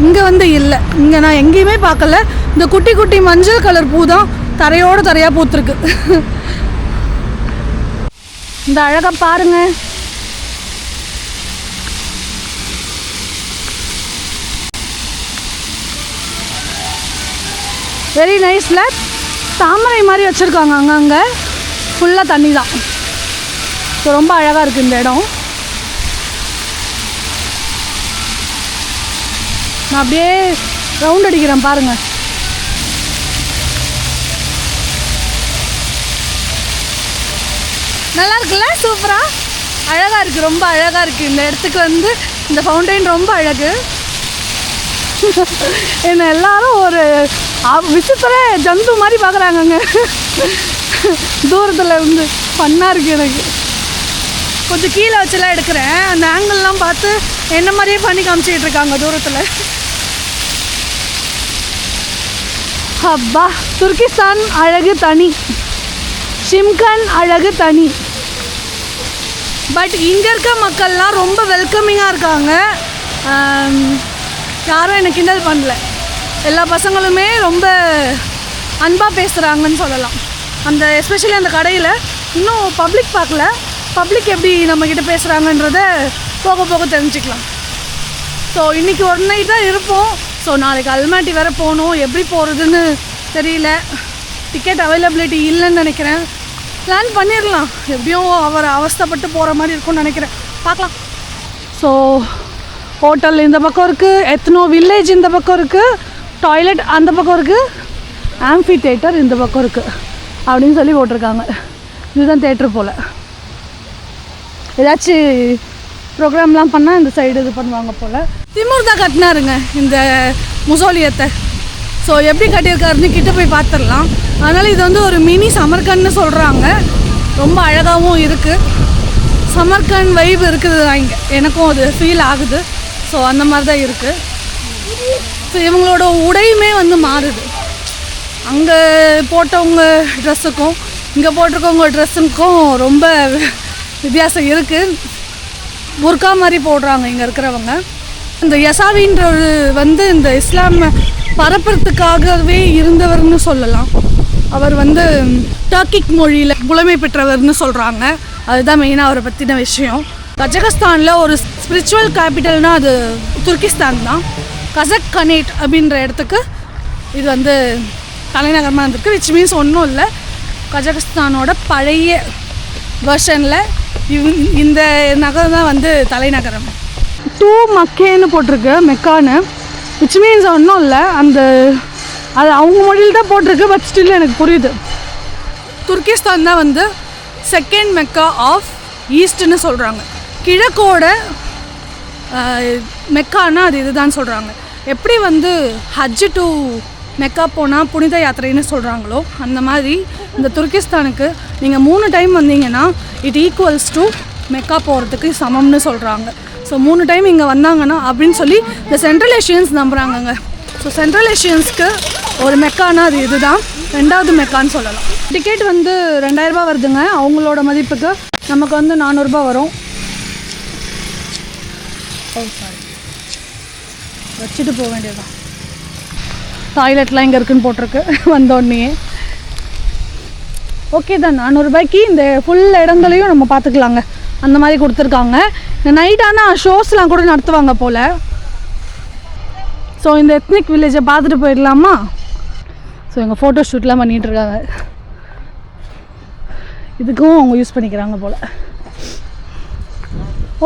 இங்கே வந்து இல்லை. இங்கே நான் எங்கேயுமே பார்க்கல. இந்த குட்டி குட்டி மஞ்சள் கலர் பூ தான் தரையோடு தரையாக பூத்துருக்கு. இந்த அழகாக பாருங்கள். வெரி நைஸில் தாமரை மாதிரி வச்சுருக்காங்க. அங்கங்கே ஃபுல்லாக தண்ணி தான். ஸோ ரொம்ப அழகாக இருக்குது இந்த இடம். நான் அப்படியே ரவுண்ட் அடிக்கிறேன் பாருங்கள். நல்லா இருக்குல்ல, சூப்பராக அழகாக இருக்குது, ரொம்ப அழகாக இருக்குது. இந்த இடத்துக்கு வந்து இந்த ஃபவுண்டைன் ரொம்ப அழகு. என்ன எல்லாரும் ஒரு விசித்திர ஜந்து மாதிரி பார்க்குறாங்கங்க தூரத்தில் இருந்து. ஃபன்னாக இருக்குது எனக்கு. கொஞ்சம் கீழே வச்சுலாம் எடுக்கிறேன். அந்த ஆங்கிள்லாம் பார்த்து என்ன மாதிரியே பண்ணி காமிச்சிக்கிட்டு இருக்காங்க தூரத்தில். அப்பா, துர்கிஸ்தான் அழகு தனி, ஷிம்கன் அழகு தனி. பட் இங்கே இருக்க மக்கள்லாம் ரொம்ப வெல்கமிங்காக இருக்காங்க. யாரும் என்னை கிண்டல் பண்ணல. எல்லா பசங்களுமே ரொம்ப அன்பாக பேசுகிறாங்கன்னு சொல்லலாம். அந்த எஸ்பெஷலி அந்த கடையில் இன்னும் பப்ளிக் பார்க்கல. பப்ளிக் எப்படி நம்மக்கிட்ட பேசுகிறாங்கன்றத போக போக தெரிஞ்சுக்கலாம். ஸோ இன்றைக்கி ஒரு நைட் தான் இருப்போம். ஸோ நாளைக்கு அல்மாட்டி வேறு போகணும். எப்படி போகிறதுன்னு தெரியல. டிக்கெட் அவைலபிலிட்டி இல்லைன்னு நினைக்கிறேன். பிளான் பண்ணிடலாம். எப்படியும் அவர் அவஸ்தைப்பட்டு போகிற மாதிரி இருக்கும்னு நினைக்கிறேன். பார்க்கலாம். ஸோ ஹோட்டல் இந்த பக்கம் இருக்குது, எத்னோ வில்லேஜ் இந்த பக்கம் இருக்குது, டாய்லெட் அந்த பக்கம் இருக்குது, ஆம்பி தியேட்டர் இந்த பக்கம் இருக்குது அப்படின்னு சொல்லி போட்டிருக்காங்க. இதுதான் தேட்டர் போல். ஏதாச்சும் ப்ரோக்ராம்லாம் பண்ணால் இந்த சைடு இது பண்ணுவாங்க போல். திமுர் தான் கட்டினாருங்க இந்த முசோலியத்தை. ஸோ எப்படி கட்டியிருக்காருன்னு கிட்ட போய் பார்த்துடலாம். அதனால் இது வந்து ஒரு மினி சமர்கன்னு சொல்கிறாங்க. ரொம்ப அழகாகவும் இருக்குது. சமர்கன் வைப் இருக்குது தான் இங்கே. எனக்கும் அது ஃபீல் ஆகுது. ஸோ அந்த மாதிரி தான் இருக்குது. ஸோ இவங்களோட உடையுமே வந்து மாறுது. அங்கே போட்டவங்க ட்ரெஸ்ஸுக்கும் இங்கே போட்டிருக்கவங்க ட்ரெஸ்ஸுக்கும் ரொம்ப வித்தியாசம் இருக்குது. புர்கா மாதிரி போடுறாங்க இங்கே இருக்கிறவங்க. இந்த யசாவின்றவர் வந்து இந்த இஸ்லாம் பரப்புறதுக்காகவே இருந்தவர்னு சொல்லலாம். அவர் வந்து டர்க்கிக் மொழியில் புலமை பெற்றவர்னு சொல்கிறாங்க. அதுதான் மெயினாக அவரை பற்றின விஷயம். கஜகஸ்தானில் ஒரு ஸ்பிரிச்சுவல் கேபிட்டல்னால் அது துர்கிஸ்தான் தான். கசக் கனேட் அப்படின்ற இடத்துக்கு இது வந்து தலைநகரமாக இருந்திருக்கு. விச் மீன்ஸ் ஒன்றும் இல்லை, கஜகஸ்தானோட பழைய வெர்ஷனில் இந்த நகரம் தான் வந்து தலைநகரம். டூ மக்கேன்னு போட்டிருக்கு, மெக்கான்னு. விச் மீன்ஸ் ஒன்றும் இல்லை, அந்த அது அவங்க மொழியில் தான் போட்டிருக்கு. பட் ஸ்டில் எனக்கு புரியுது. துர்கிஸ்தான் தான் வந்து செகண்ட் மெக்கா ஆஃப் ஈஸ்ட்னு சொல்கிறாங்க. கிழக்கோட மெக்கானா அது இதுதான் சொல்கிறாங்க. எப்படி வந்து ஹஜ்ஜு டு மெக்கா போனால் புனித யாத்திரைன்னு சொல்கிறாங்களோ அந்த மாதிரி இந்த துர்கிஸ்தானுக்கு நீங்கள் 3 டைம் வந்தீங்கன்னா இட் ஈக்குவல்ஸ் டு மெக்கா போகிறதுக்கு சமம்னு சொல்கிறாங்க. ஸோ 3 டைம் இங்கே வந்தாங்கன்னா அப்படின்னு சொல்லி இந்த சென்ட்ரல் ஏஷியன்ஸ் நம்புகிறாங்கங்க. ஸோ சென்ட்ரல் ஏஷியன்ஸ்க்கு ஒரு மெக்கானா அது இதுதான், 2வது மெக்கான்னு சொல்லலாம். டிக்கெட் வந்து 2000 ரூபா வருதுங்க. அவங்களோட மதிப்புக்கு நமக்கு வந்து 400 ரூபா வரும். வச்சுட்டு போக வேண்டியதுதான். டாய்லெட்லாம் இங்கே இருக்குன்னு போட்டிருக்கு வந்தோடனே. ஓகே தான், 400 ரூபாய்க்கு இந்த ஃபுல் இடங்களையும் நம்ம பார்த்துக்கலாங்க. அந்த மாதிரி கொடுத்துருக்காங்க. இந்த நைட்டான ஷோஸ்லாம் கூட நடத்துவாங்க போல். ஸோ இந்த எத்னிக் வில்லேஜை பார்த்துட்டு போயிடலாமா? ஸோ எங்கள் ஃபோட்டோ ஷூட்லாம் பண்ணிகிட்ருக்காங்க. இதுக்கும் அவங்க யூஸ் பண்ணிக்கிறாங்க போல்.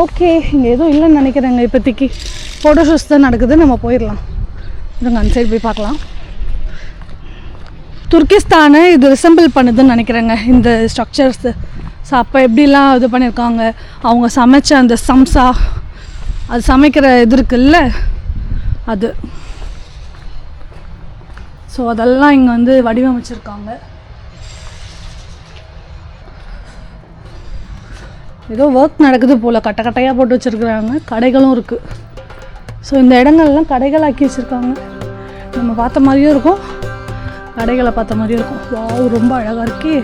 ஓகே, இங்கே எதுவும் இல்லைன்னு நினைக்கிறேங்க இப்போதைக்கு. ஃபோட்டோ ஷூட்ஸ் தான் நடக்குது. நம்ம போயிடலாம். இருங்க, அந்த சைடு போய் பார்க்கலாம். துர்கிஸ்தானை இது ரிசம்பிள் பண்ணுதுன்னு நினைக்கிறேங்க இந்த ஸ்ட்ரக்சர்ஸு. ஸோ அப்போ எப்படிலாம் இது பண்ணியிருக்காங்க, அவங்க சமைச்ச அந்த சம்சா, அது சமைக்கிற இது இருக்குல்ல அது. ஸோ அதெல்லாம் இங்கே வந்து வடிவமைச்சிருக்காங்க. ஏதோ ஒர்க் நடக்குது போல். கட்டையாக போட்டு வச்சுருக்குறாங்க. கடைகளும் இருக்குது. ஸோ இந்த இடங்கள்லாம் கடைகள் ஆக்கி வச்சுருக்காங்க. நம்ம பார்த்த மாதிரியும் இருக்கும், கடைகளை பார்த்த மாதிரியும் இருக்கும். வாவ், ரொம்ப அழகாக இருக்கே.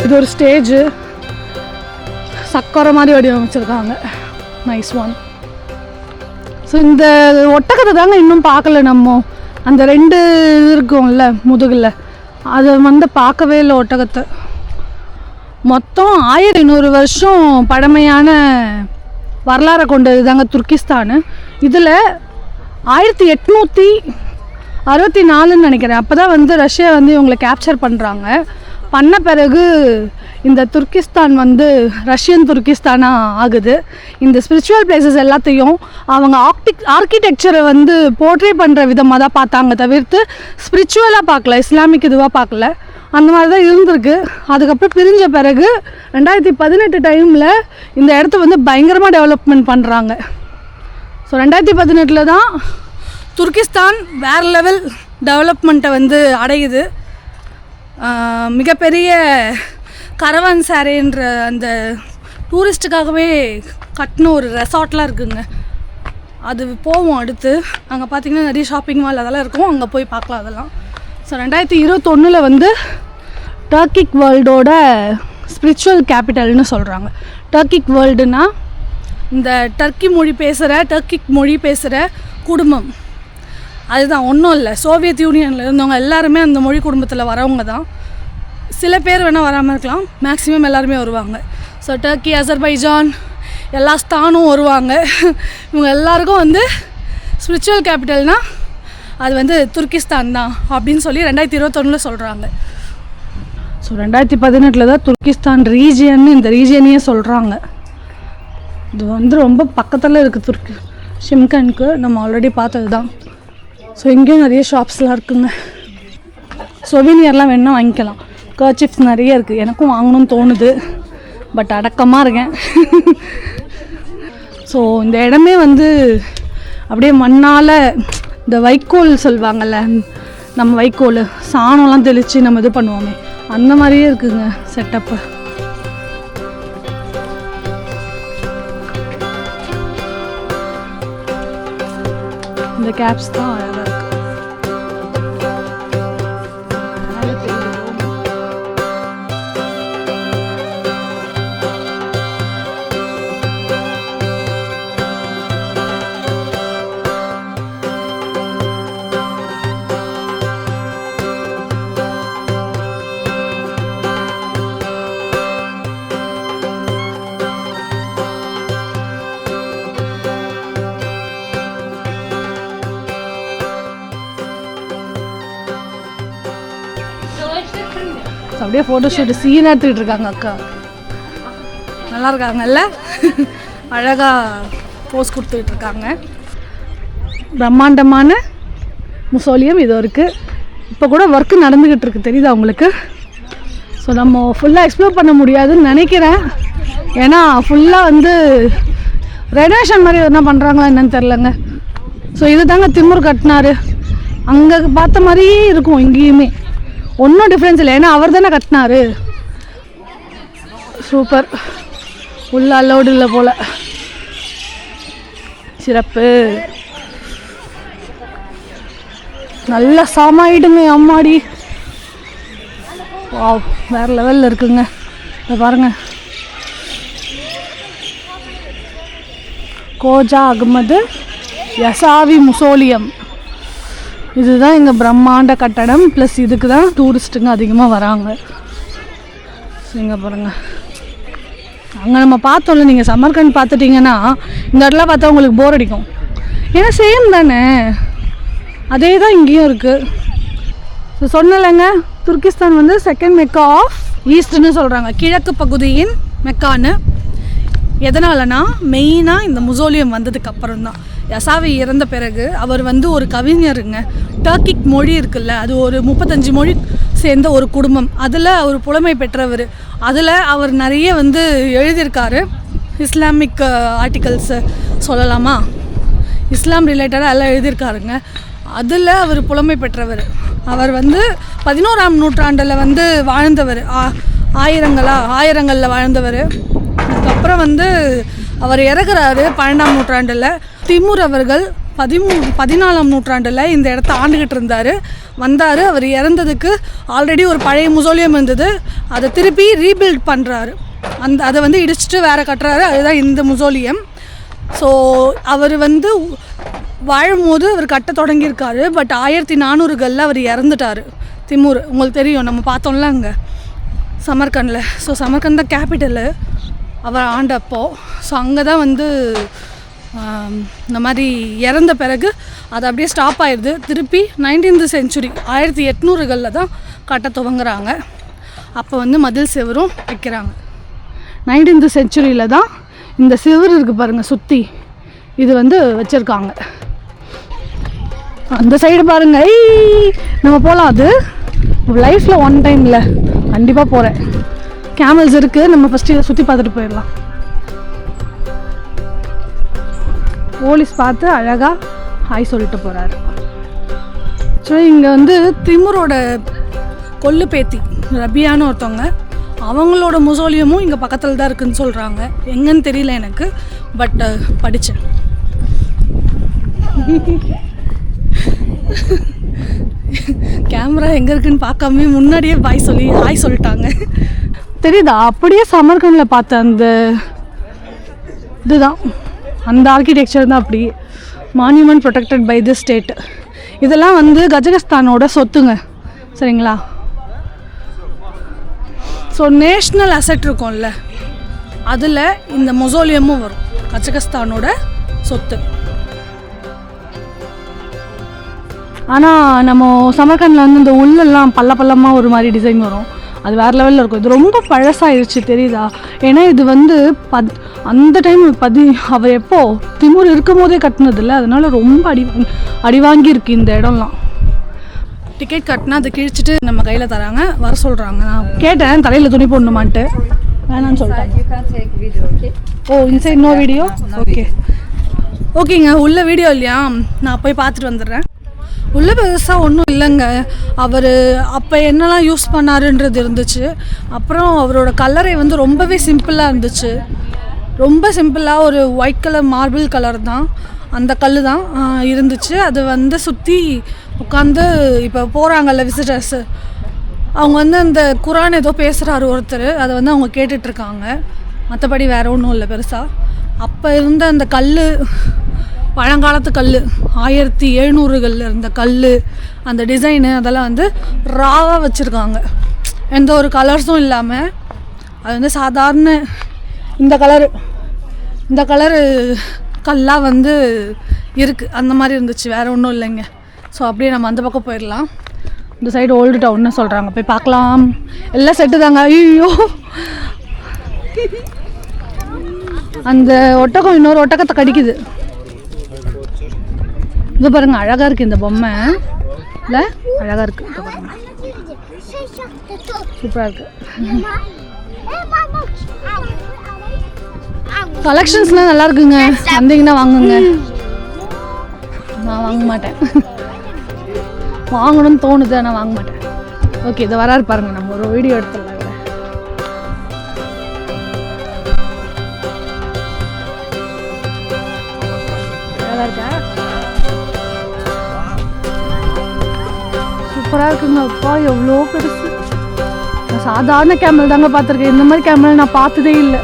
இது ஒரு ஸ்டேஜு, சக்கரை மாதிரி வடிவமைச்சிருக்காங்க. Nice one. ஸோ இந்த ஒட்டகத்தை தாங்க இன்னும் பார்க்கல நம்ம. அந்த 2 இருக்கும்ல முதுகில், அதை வந்து பார்க்கவே இல்லை ஒட்டகத்தை. மொத்தம் 1500 வருஷம் பழமையான வரலாறை கொண்டது தாங்க துர்கிஸ்தானு. இதில் 1864 நினைக்கிறேன். அப்போ தான் வந்து ரஷ்யா வந்து இவங்களை கேப்சர் பண்ணுறாங்க. பண்ண பிறகு இந்த துர்கிஸ்தான் வந்து ரஷ்யன் துர்கிஸ்தானாக ஆகுது. இந்த ஸ்பிரிச்சுவல் பிளேசஸ் எல்லாத்தையும் அவங்க ஆர்கிடெக்சரை வந்து போர்ட்ரே பண்ணுற விதமாக தான் பார்த்தாங்க, தவிர்த்து ஸ்பிரிச்சுவலாக பார்க்கல, இஸ்லாமிக் இதுவாக பார்க்கல. அந்த மாதிரி தான் இருந்திருக்கு. அதுக்கப்புறம் பிரிஞ்ச பிறகு 2018 டைமில் இந்த இடத்த வந்து பயங்கரமாக டெவலப்மெண்ட் பண்ணுறாங்க. ஸோ 2018 தான் துர்கிஸ்தான் வேறு லெவல் டெவலப்மெண்ட்டை வந்து அடையுது. மிகப்பெரிய கரவான் சாரேன்ற அந்த டூரிஸ்ட்டுக்காகவே கட்டின ஒரு ரெசார்ட்லாம் இருக்குதுங்க. அது போவோம் அடுத்து. அங்கே பார்த்திங்கன்னா நிறைய ஷாப்பிங் மால் அதெல்லாம் இருக்கும், அங்கே போய் பார்க்கலாம் அதெல்லாம். ஸோ 2021 வந்து டர்க்கிக் வேர்ல்டோட ஸ்பிரிச்சுவல் கேபிட்டல்னு சொல்கிறாங்க. டர்க்கிக் வேர்ல்டுனா இந்த டர்க்கிக் மொழி பேசுகிற குடும்பம், அதுதான், ஒன்றும் இல்லை. சோவியத் யூனியனில் இருந்தவங்க எல்லாருமே அந்த மொழி குடும்பத்தில் வரவங்க தான். சில பேர் வேணால் வராமல் இருக்கலாம், மேக்ஸிமம் எல்லாருமே வருவாங்க. ஸோ டர்க்கி, அசர்பைஜான், எல்லா ஸ்தானும் வருவாங்க. இவங்க எல்லாருக்கும் வந்து ஸ்பிரிச்சுவல் கேபிட்டல்னால் அது வந்து துர்கிஸ்தான் தான் அப்படின்னு சொல்லி 2021 சொல்கிறாங்க. ஸோ 2018 தான் துர்கிஸ்தான் ரீஜியன்னு இந்த ரீஜியனையே சொல்கிறாங்க. இது வந்து ரொம்ப பக்கத்தில் இருக்குது ஷிம்கனுக்கு, நம்ம ஆல்ரெடி பார்த்தது தான். ஸோ இங்கேயும் நிறைய ஷாப்ஸ்லாம் இருக்குங்க. சொவினியர்லாம் வேணுன்னா வாங்கிக்கலாம். கர்ச்சிப்ஸ் நிறைய இருக்குது, எனக்கும் வாங்கணும்னு தோணுது, பட் அடக்கமாக இருக்கேன். ஸோ இந்த இடமே வந்து அப்படியே மண்ணால், இந்த வைக்கோல் சொல்லுவாங்கள்ல, நம்ம வைக்கோல் சாணம்லாம் தெளித்து நம்ம இது பண்ணுவோமே, அந்த மாதிரியே இருக்குங்க செட்டப்பு. இந்த கேப்ஸ் தான் அழகாக இருக்குது. அப்படியே ஃபோட்டோ ஷூட் சீன் எடுத்துக்கிட்டு இருக்காங்க அக்கா. நல்லா இருக்காங்கல்ல, அழகாக போஸ் கொடுத்துக்கிட்டு இருக்காங்க. பிரம்மாண்டமான முசோலியம் இது இருக்குது. இப்போ கூட ஒர்க்கு நடந்துக்கிட்டு இருக்குது, தெரியுதா உங்களுக்கு? ஸோ நம்ம ஃபுல்லாக எக்ஸ்ப்ளோர் பண்ண முடியாதுன்னு நினைக்கிறேன். ஏன்னா ஃபுல்லாக வந்து ரெனோவேஷன் மாதிரி என்ன பண்ணுறாங்களா என்னன்னு தெரிலங்க. ஸோ இது தாங்க திமுர் கட்டினார். அங்கே பார்த்த மாதிரியே இருக்கும், இங்கேயுமே ஒன்றும் டிஃப்ரென்ஸ் இல்லை, ஏன்னா அவர் தானே கட்டினார். சூப்பர். உள்ள அலோடு இல்லை போல். சிறப்பு. நல்ல சாமாயிடுங்க அம்மாடி. வாவ், வேறு லெவலில் இருக்குங்க. இதை பாருங்கள், கோஜா அகமது யசாவி முசோலியம். இதுதான் எங்கள் பிரம்மாண்ட கட்டடம். ப்ளஸ் இதுக்கு தான் டூரிஸ்ட்டுங்க அதிகமாக வராங்க. இங்கே பாருங்கள், அங்கே நம்ம பார்த்தோம்ல, நீங்கள் சமர்கண்ட் பார்த்துட்டிங்கன்னா இந்த இடத்துல பார்த்தா உங்களுக்கு போர் அடிக்கும். ஏன்னா சேம் தானே, அதே தான் இங்கேயும் இருக்குது. ஸோ சொன்னலைங்க, துர்கிஸ்தான் வந்து செகண்ட் மெக்கா ஆஃப் ஈஸ்ட்னு சொல்கிறாங்க, கிழக்கு பகுதியின் மெக்கான்னு. எதனாலனா மெயினாக இந்த முசோலியம் வந்ததுக்கு அப்புறம் தான். யசாவி இறந்த பிறகு அவர் வந்து ஒரு கவிஞருங்க. டர்க்கிக் மொழி இருக்குல்ல, அது ஒரு 35 மொழி சேர்ந்த ஒரு குடும்பம். அதில் அவர் புலமை பெற்றவர். அதில் அவர் நிறைய வந்து எழுதியிருக்காரு. இஸ்லாமிக் ஆர்டிகல்ஸு சொல்லலாமா, இஸ்லாம் ரிலேட்டடாக எல்லாம் எழுதியிருக்காருங்க. அதில் அவர் புலமை பெற்றவர். அவர் வந்து 11ஆம் நூற்றாண்டில் வந்து வாழ்ந்தவர், ஆயிரங்களில் வாழ்ந்தவர். அதுக்கப்புறம் வந்து அவர் இறக்குறாரு 12ஆம் நூற்றாண்டில். திமுர் அவர்கள் 14ஆம் நூற்றாண்டில் இந்த இடத்த ஆண்டுகிட்டு இருந்தார். வந்தார், அவர் இறந்ததுக்கு ஆல்ரெடி ஒரு பழைய முசோலியம் இருந்தது, அதை திருப்பி ரீபில்ட் பண்ணுறாரு. அதை வந்து இடிச்சிட்டு வேறு கட்டுறாரு. அதுதான் இந்த முசோலியம். ஸோ அவர் வந்து வாழும்போது அவர் கட்ட தொடங்கியிருக்காரு. பட் 1400களில் அவர் இறந்துட்டார் திமுர். உங்களுக்கு தெரியும், நம்ம பார்த்தோம்ல அங்கே சமர்கண்டில். ஸோ சமர்கண்ட் தான் கேபிட்டலு அவர் ஆண்டப்போ. ஸோ அங்கே தான் வந்து இந்த மாதிரி இறந்த பிறகு அது அப்படியே ஸ்டாப் ஆயிடுது. திருப்பி 19th செஞ்சுரி 1800களில் தான் கட்ட துவங்குறாங்க. அப்போ வந்து மதில் செவரும் வைக்கிறாங்க. 19th செஞ்சுரியில் தான் இந்த செவர் இருக்குது பாருங்கள் சுற்றி, இது வந்து வச்சுருக்காங்க. அந்த சைடு பாருங்க, நம்ம போகலாம். அது லைஃப்பில் ஒன் டைமில் கண்டிப்பாக போகிறேன். கேமல்ஸ் இருக்குது, நம்ம ஃபஸ்ட்டு இதை சுற்றி பார்த்துட்டு போயிடலாம். போலீஸ் பார்த்து அழகாக ஹாய் சொல்லிட்டு போகிறாரு. ஸோ இங்கே வந்து திமுரோட கொல்லு பேத்தி ரபியான்னு ஒருத்தவங்க, அவங்களோட முசோலியமும் இங்கே பக்கத்தில் தான் இருக்குதுன்னு சொல்கிறாங்க. எங்கன்னு தெரியல எனக்கு, பட் படித்தேன். கேமரா எங்கே இருக்குன்னு பார்க்காம முன்னாடியே ஹாய் சொல்லிட்டாங்க. தெரியுதா, அப்படியே சமர்கண்டில் பார்த்த அந்த இதுதான், அந்த ஆர்கிடெக்சர் தான். அப்படி monument protected by the state. இதெல்லாம் வந்து கஜகஸ்தானோட சொத்துங்க, சரிங்களா? ஸோ நேஷ்னல் அசெட் இருக்கும்ல, அதில் இந்த மொசோலியமும் வரும், கஜகஸ்தானோட சொத்து. ஆனால் நம்ம சமர்கண்டில் வந்து இந்த உள்ளெல்லாம் பள்ளமாக ஒரு மாதிரி டிசைன் வரும், அது வேறு லெவலில் இருக்கும். இது ரொம்ப பழசாயிருச்சு தெரியுதா? ஏன்னா இது வந்து அந்த டைம் அவர் எப்போ திமுர் இருக்கும் போதே கட்டினதில்ல, அதனால ரொம்ப அடி வாங்கியிருக்கு இந்த இடம்லாம். டிக்கெட் கட்டினா அதை கிழிச்சிட்டு நம்ம கையில் தராங்க, வர சொல்கிறாங்க. நான் கேட்டேன் தலையில் துணி போடணுமான்ட்டு, வேணான்னு சொல்லிட்டேன். ஓ இன்சைட் நோ வீடியோ, ஓகே ஓகேங்க. உள்ள வீடியோ இல்லையா, நான் போய் பார்த்துட்டு வந்துடுறேன். உள்ள பெருசாக ஒன்றும் இல்லைங்க. அவர் அப்போ என்னெல்லாம் யூஸ் பண்ணாருன்றது இருந்துச்சு. அப்புறம் அவரோட கலரை வந்து ரொம்பவே சிம்பிளாக இருந்துச்சு, ரொம்ப சிம்பிளாக ஒரு ஒயிட் கலர் மார்பிள் கலர் தான், அந்த கல் தான் இருந்துச்சு. அது வந்து சுற்றி உட்காந்து இப்போ போகிறாங்கல்ல விசிட்டர்ஸு, அவங்க வந்து அந்த குரான் ஏதோ பேசுகிறாரு ஒருத்தர், அதை வந்து அவங்க கேட்டுட்ருக்காங்க. மற்றபடி வேறு ஒன்றும் இல்லை பெருசாக. அப்போ இருந்த அந்த கல், பழங்காலத்து கல், 1700களில் இருந்த கல், அந்த டிசைனு அதெல்லாம் வந்து ராவாக வச்சுருக்காங்க, எந்த ஒரு கலர்ஸும் இல்லாமல். அது வந்து சாதாரண இந்த கலரு கல்லாக வந்து இருக்குது, அந்த மாதிரி இருந்துச்சு, வேறு ஒன்றும் இல்லைங்க. ஸோ அப்படியே நம்ம அந்த பக்கம் போயிடலாம். இந்த சைடு ஓல்டு டவுன்னு சொல்கிறாங்க, போய் பார்க்கலாம். எல்லாம் செட்டு தாங்க. ஐயோ, அந்த ஒட்டகம் இன்னொரு ஒட்டகத்தை கடிக்குது. இது பாருங்க, அழகாக இருக்குது இந்த பொம்மை, இல்லை அழகாக இருக்குது. இது பாருங்க, சூப்பராக இருக்குது. கலெக்ஷன்ஸ்லாம் நல்லா இருக்குங்க, வந்தீங்கன்னா வாங்குங்க. நான் வாங்க மாட்டேன், வாங்கணும்னு தோணுது ஆனால் வாங்க மாட்டேன். ஓகே, இதை வராரு பாருங்க, நம்ம ஒரு வீடியோ எடுத்துடலாம். நல்லா இருக்கா, சூப்பராக இருக்குங்க. அப்பா எவ்வளோ பெருசு. நான் சாதாரண கேமல் தாங்க பார்த்துருக்கேன், இந்த மாதிரி கேமல் நான் பார்த்ததே இல்லை.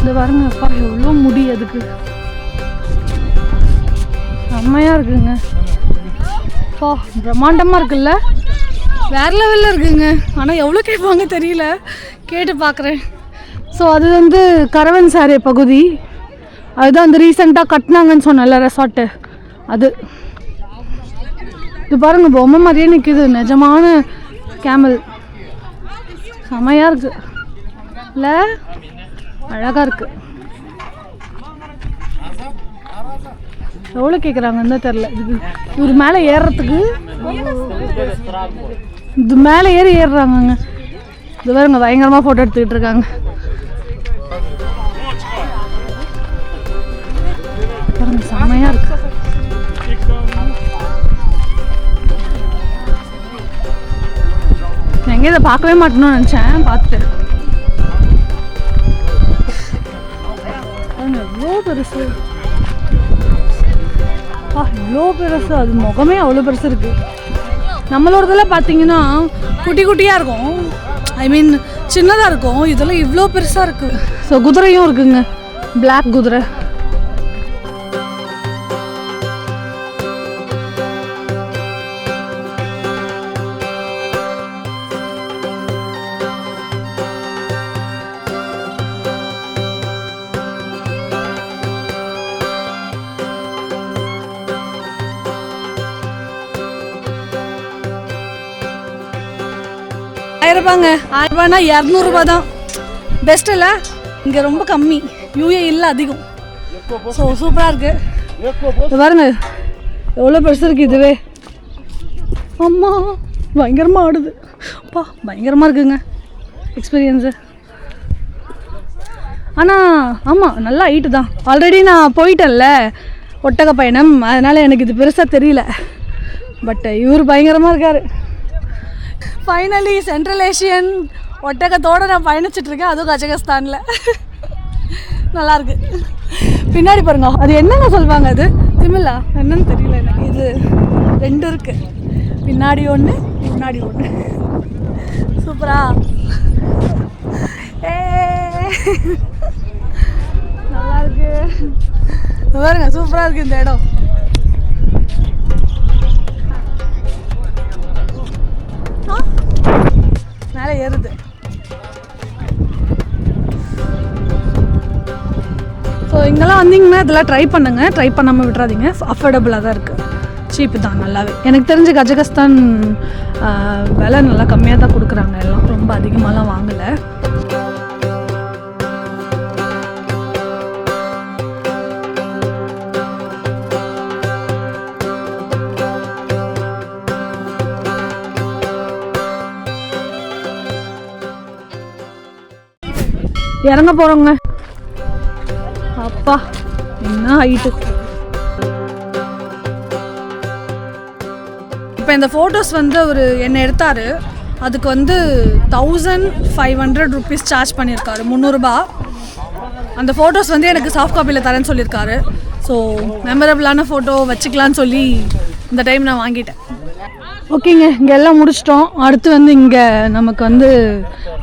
இந்த பாருங்க, அப்பா எவ்வளோ முடி, அதுக்கு செம்மையாக இருக்குங்க. அப்பா பிரம்மாண்டமாக இருக்குல்ல, வேறு லெவலில் இருக்குங்க. ஆனால் எவ்வளோ கேட்பாங்க தெரியல, கேட்டு பார்க்குறேன். ஸோ அது வந்து கரவன் சாரே பகுதி, அதுதான் அந்த ரீசெண்டாக கட்டினாங்கன்னு சொன்னல ரெசார்ட்டு, அது. இது பாருங்க, பொம்மை மாதிரியே நிற்கிது, நிஜமான கேமல். செம்மையாக இருக்குது இல்லை, அழகாக இருக்குது. எவ்வளோ கேட்குறாங்கன்னு தான் தெரில. இவர் மேலே ஏறுறதுக்கு, இது மேலே ஏறுறாங்கங்க. இது பாருங்க, பயங்கரமாக ஃபோட்டோ எடுத்துக்கிட்டு இருக்காங்க. பாருங்க, செம்மையாக இருக்கு. எங்கே இதை பார்க்கவே மாட்டேன்னு நினச்சேன், பார்த்துட்டு எவ்வளோ பெருசு, இவ்வளோ பெருசு. அது முகமே அவ்வளோ பெருசு இருக்குது. நம்மளோடதெல்லாம் பார்த்தீங்கன்னா குட்டி குட்டியாக இருக்கும், ஐ மீன் சின்னதாக இருக்கும். இதெல்லாம் இவ்வளோ பெருசாக இருக்குது. ஸோ குதிரையும் இருக்குங்க, பிளாக் குதிரை. ரூபாங்க. 1000 ரூபாய்னா 200 தான். பெஸ்ட் இல்லை, இங்கே ரொம்ப கம்மி, யூஏ இல்லை அதிகம். ஸோ சூப்பராக இருக்குது. பாருங்க எவ்வளோ பெருசு இருக்குது இதுவே. அம்மா பயங்கரமாக ஆடுது. அப்பா பயங்கரமாக இருக்குங்க எக்ஸ்பீரியன்ஸு. ஆனால் ஆமாம் நல்லா ஹைட்டு தான். ஆல்ரெடி நான் போயிட்டேன்ல ஒட்டக பயணம், அதனால் எனக்கு இது பெருசாக தெரியல. பட் இவர் பயங்கரமாக இருக்கார். ஃபைனலி சென்ட்ரல் ஏஷியன் ஒட்டகத்தோடு நான் பயணிச்சிட்ருக்கேன், அதுவும் கஜகஸ்தானில். நல்லாயிருக்கு. பின்னாடி பாருங்க, அது என்னங்க சொல்லுவாங்க, அது திமிழா என்னன்னு தெரியல எனக்கு. இது 2 இருக்குது, பின்னாடி ஒன்று முன்னாடி ஒன்று. சூப்பரா நல்லா இருக்கு பாருங்க, சூப்பராக இருக்குது இந்த இடம். மேலே ஏறுது. ஸோ இங்கெல்லாம் வந்தீங்கன்னா இதெல்லாம் ட்ரை பண்ணுங்கள், ட்ரை பண்ணாமல் விட்றாதீங்க. அஃபோர்டபுளாக தான் இருக்குது, சீப்பு தான் நல்லாவே. எனக்கு தெரிஞ்ச கஜகஸ்தான் விலை நல்லா கம்மியாக தான் கொடுக்குறாங்க, எல்லாம் ரொம்ப அதிகமாகலாம் வாங்கலை. இறங்க போகிறோங்க. அப்பா என்ன ஹைட்டு. இப்போ இந்த ஃபோட்டோஸ் வந்து அவர் என்னை எடுத்தார், அதுக்கு வந்து 1500 rupees சார்ஜ் பண்ணியிருக்காரு, 300 ரூபா. அந்த ஃபோட்டோஸ் வந்து எனக்கு சாஃப்ட் காப்பியில் தரேன்னு சொல்லியிருக்காரு. ஸோ மெமரபிளான ஃபோட்டோ வச்சுக்கலான்னு சொல்லி இந்த டைம் நான் வாங்கிட்டேன். ஓகேங்க, இங்கே எல்லாம் முடிச்சிட்டோம். அடுத்து வந்து இங்கே நமக்கு வந்து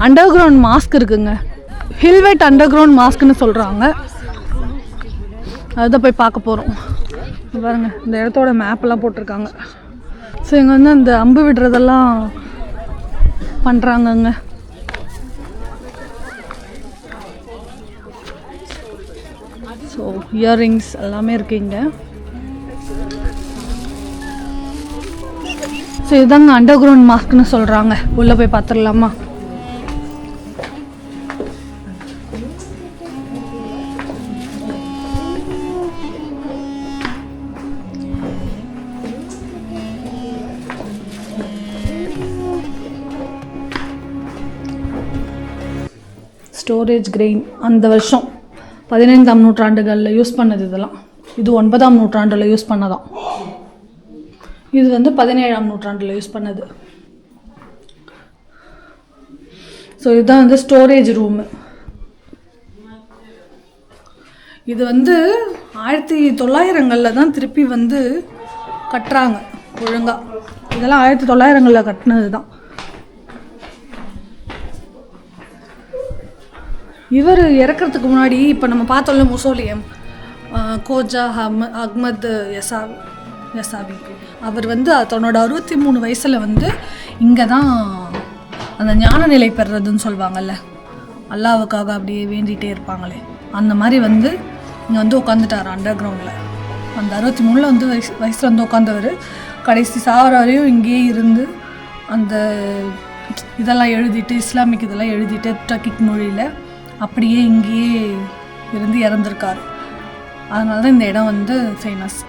அண்டர் கிரவுண்ட் மாஸ்க் இருக்குங்க, ஹில்வெட் அண்டர் கிரவுண்ட் மாஸ்க்னு சொல்கிறாங்க. அதுதான் போய் பார்க்க போகிறோம். பாருங்க இந்த இடத்தோட மேப்பெல்லாம் போட்டிருக்காங்க. ஸோ இங்கே வந்து அந்த அம்பு விடுறதெல்லாம் பண்ணுறாங்கங்க. ஸோ இயர்ரிங்ஸ் எல்லாமே இருக்குது இங்கே. ஸோ இதுதாங்க அண்டர் கிரவுண்ட் மாஸ்க்னு சொல்கிறாங்க. உள்ளே போய் பார்த்துடலாமா? ஸ்டோரேஜ் கிரெயின் அந்த வருஷம் 15ஆம் நூற்றாண்டுகளில் யூஸ் பண்ணது. இதெல்லாம் இது 9ஆம் நூற்றாண்டில் யூஸ் பண்ணதான். இது வந்து 17ஆம் நூற்றாண்டில் யூஸ் பண்ணது. ஸோ இதுதான் வந்து ஸ்டோரேஜ் ரூமு. இது வந்து 1900களில் தான் திருப்பி வந்து கட்டுறாங்க ஒழுங்காக. இதெல்லாம் 1900களில் கட்டினது தான். இவர் இறக்கிறதுக்கு முன்னாடி இப்போ நம்ம பார்த்தோம்ல முசோலியம், கோஜா அஹ்மத் யசாவி, அவர் வந்து தன்னோட 63 வயசில் வந்து இங்கே தான் அந்த ஞான நிலை பெறுறதுன்னு சொல்லுவாங்கள்ல, அல்லாவுக்காக அப்படியே வேண்டிகிட்டே இருப்பாங்களே, அந்த மாதிரி வந்து இங்கே வந்து உட்காந்துட்டார் அண்டர் கிரவுண்டில். அந்த 63 வந்து வயசில் வந்து உட்காந்தவர் கடைசி சாவர வரையும் இங்கேயே இருந்து அந்த இதெல்லாம் எழுதிட்டு, இஸ்லாமிக் இதெல்லாம் எழுதிட்டு டர்க்கிக் மொழியில் அப்படியே இங்கேயே இருந்து இறந்துருக்காரு. அதனால தான் இந்த இடம் வந்து ஃபேமஸ்.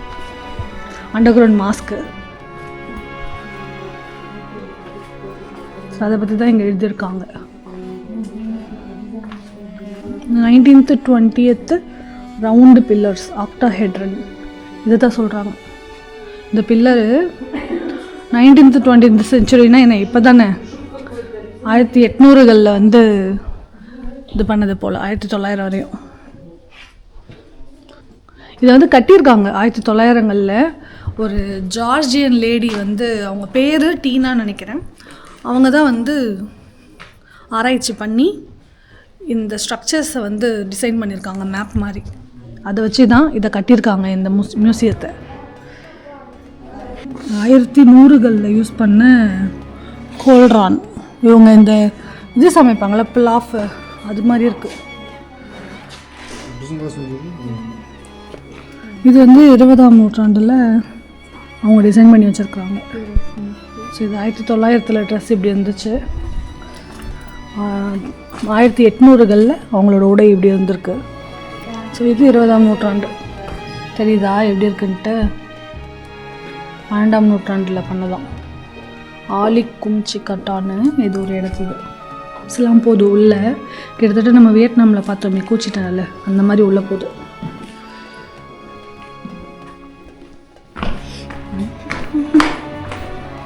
அண்டர் கிரவுண்ட் மாஸ்க்கு அதை பற்றி தான் இங்கே எழுதியிருக்காங்க. 19th 20th ரவுண்டு பில்லர்ஸ் ஆக்டாஹெட்ரன் இதை தான் சொல்கிறாங்க. இந்த பில்லரு 19th 20th செஞ்சுரினா என்ன இப்போ தானே 1800களில் வந்து இது பண்ணது போல், 1900 வரையும் இதை வந்து கட்டியிருக்காங்க. 1900களில் ஒரு ஜார்ஜியன் லேடி வந்து, அவங்க பேர் டீனான்னு நினைக்கிறேன், அவங்க தான் வந்து ஆராய்ச்சி பண்ணி இந்த ஸ்ட்ரக்சர்ஸை வந்து டிசைன் பண்ணியிருக்காங்க, மேப் மாதிரி. அதை வச்சு தான் இதை கட்டியிருக்காங்க இந்த மியூசியத்தை. 1900களில் யூஸ் பண்ண கோல்ரான். இவங்க இந்த இது சமைப்பாங்களா பிலாஃப், அது மாதிரி இருக்குது. இது வந்து 20ஆம் நூற்றாண்டில் அவங்க டிசைன் பண்ணி வச்சுருக்காங்க. ஸோ இது 1900 ட்ரெஸ் இப்படி இருந்துச்சு. 1800களில் அவங்களோட உடை இப்படி இருந்திருக்கு. ஸோ இது 20ஆம் நூற்றாண்டு. தெரியுதா எப்படி இருக்குன்ட்டு? 12ஆம் நூற்றாண்டில் பண்ணதான். ஆலி கும்ச்சி கட்டான்னு இது ஒரு இடத்துல சிலாம் போது உள்ள கிட்டத்தட்ட நம்ம வியட்நாமில் பார்த்தோமே கூச்சிட்டனால அந்த மாதிரி உள்ள போகுது.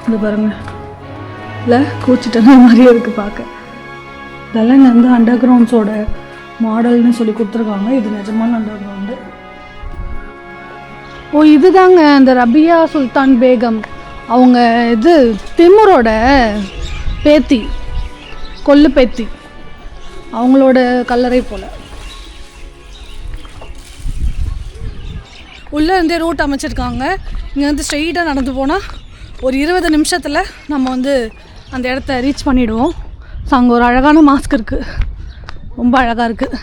இது பாருங்க, இல்லை கூச்சிட்டன மாதிரியே இருக்குது பார்க்க. இதெல்லாம் இங்கே வந்து அண்டர் கிரவுண்ட்ஸோட மாடல்னு சொல்லி கொடுத்துருக்காங்க. இது நிஜமான அண்டர் கிரவுண்டு. ஓ இதுதாங்க அந்த ரபியா சுல்தான் பேகம், அவங்க இது திமுரோட பேத்தி, கொல்லு பேத்தி, அவங்களோட கல்லறை போல். உள்ளே இருந்தே ரூட் அமைச்சிருக்காங்க. இங்கே வந்து ஸ்ட்ரெயிட்டாக நடந்து போனால் ஒரு 20 நிமிஷத்தில் நம்ம வந்து அந்த இடத்த ரீச் பண்ணிவிடுவோம். ஸோ அங்கே ஒரு அழகான மாஸ்க் இருக்குது, ரொம்ப அழகாக இருக்குது.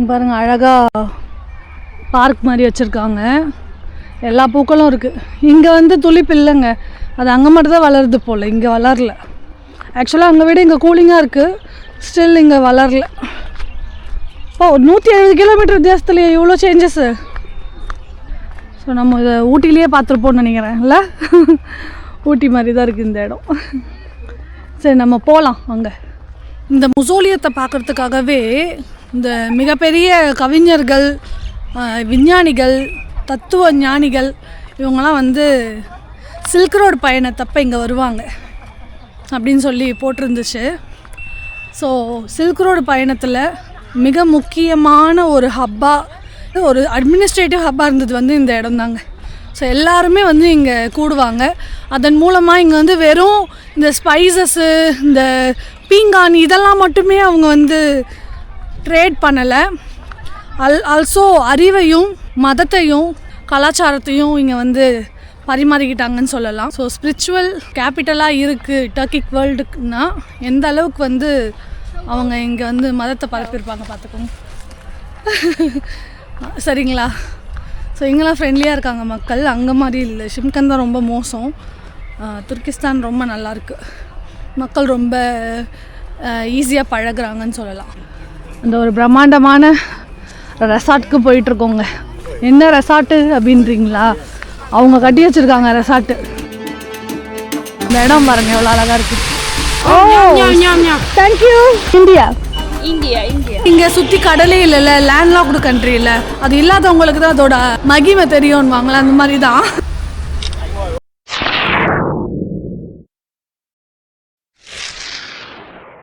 பாருங்கள், அழகாக பார்க் மாதிரி வச்சுருக்காங்க. எல்லா பூக்களும் இருக்குது. இங்கே வந்து துளிப்பு இல்லைங்க, அது அங்கே மட்டும்தான் வளருது போல், இங்கே வளரல. ஆக்சுவலாக அங்கே விட இங்கே கூலிங்காக இருக்குது, ஸ்டில் இங்கே வளரல. ஓ 170 கிலோமீட்டர் வித்தியாசத்துலேயே இவ்வளோ சேஞ்சஸ்ஸு. ஸோ நம்ம இதை ஊட்டிலேயே பார்த்துருப்போம்னு நினைக்கிறேன், இல்லை? ஊட்டி மாதிரி தான் இருக்குது இந்த இடம். சரி நம்ம போகலாம் அங்கே. இந்த முசோலியத்தை பார்க்குறதுக்காகவே இந்த மிகப்பெரிய கவிஞர்கள், விஞ்ஞானிகள், தத்துவ ஞானிகள் இவங்கெல்லாம் வந்து சில்க் ரோடு பயணத்தப்போ இங்கே வருவாங்க அப்படின்னு சொல்லி போட்டிருந்துச்சு. ஸோ சில்க் ரோடு பயணத்தில் மிக முக்கியமான ஒரு ஹப்பாக, ஒரு அட்மினிஸ்ட்ரேட்டிவ் ஹப்பாக இருந்தது வந்து இந்த இடம் தாங்க. ஸோ எல்லாருமே வந்து இங்கே கூடுவாங்க. அதன் மூலமாக இங்கே வந்து வெறும் இந்த ஸ்பைசஸ்ஸு, இந்த பீங்கான் இதெல்லாம் மட்டுமே அவங்க வந்து ட்ரேட் பண்ணலை. ஆல்சோ அறிவையும் மதத்தையும் கலாச்சாரத்தையும் இங்கே வந்து பரிமாறிக்கிட்டாங்கன்னு சொல்லலாம். ஸோ ஸ்பிரிச்சுவல் கேபிட்டலாக இருக்குது டர்க்கிக் வேர்ல்டுக்குன்னா எந்த அளவுக்கு வந்து அவங்க இங்கே வந்து மதத்தை பரப்பியிருப்பாங்க பார்த்துக்கோங்க. சரிங்களா? ஸோ இங்கெல்லாம் ஃப்ரெண்ட்லியாக இருக்காங்க மக்கள், அங்கே மாதிரி இல்லை. ஷிம்கன் தான் ரொம்ப மோசம். துர்கிஸ்தான் ரொம்ப நல்லாயிருக்கு, மக்கள் ரொம்ப ஈஸியாக பழகுறாங்கன்னு சொல்லலாம். அந்த ஒரு பிரம்மாண்டமான ரெசார்ட்டுக்கு போயிட்டுருக்கோங்க. என்ன ரெசார்ட்டு அப்படின்றீங்களா? அவங்க கட்டி வச்சுருக்காங்க ரெசார்ட்டு. இந்த இடம் பாருங்க எவ்வளோ அழகாக இருக்குது. ஓ தேங்க்யூ. இந்தியா இந்தியா இங்கே சுற்றி கடலே இல்லைல்ல, லேண்ட்லாக்டு கண்ட்ரி இல்லை. அது இல்லாதவங்களுக்கு தான் அதோட மகிமை தெரியும்வாங்களா, அந்த மாதிரி தான்.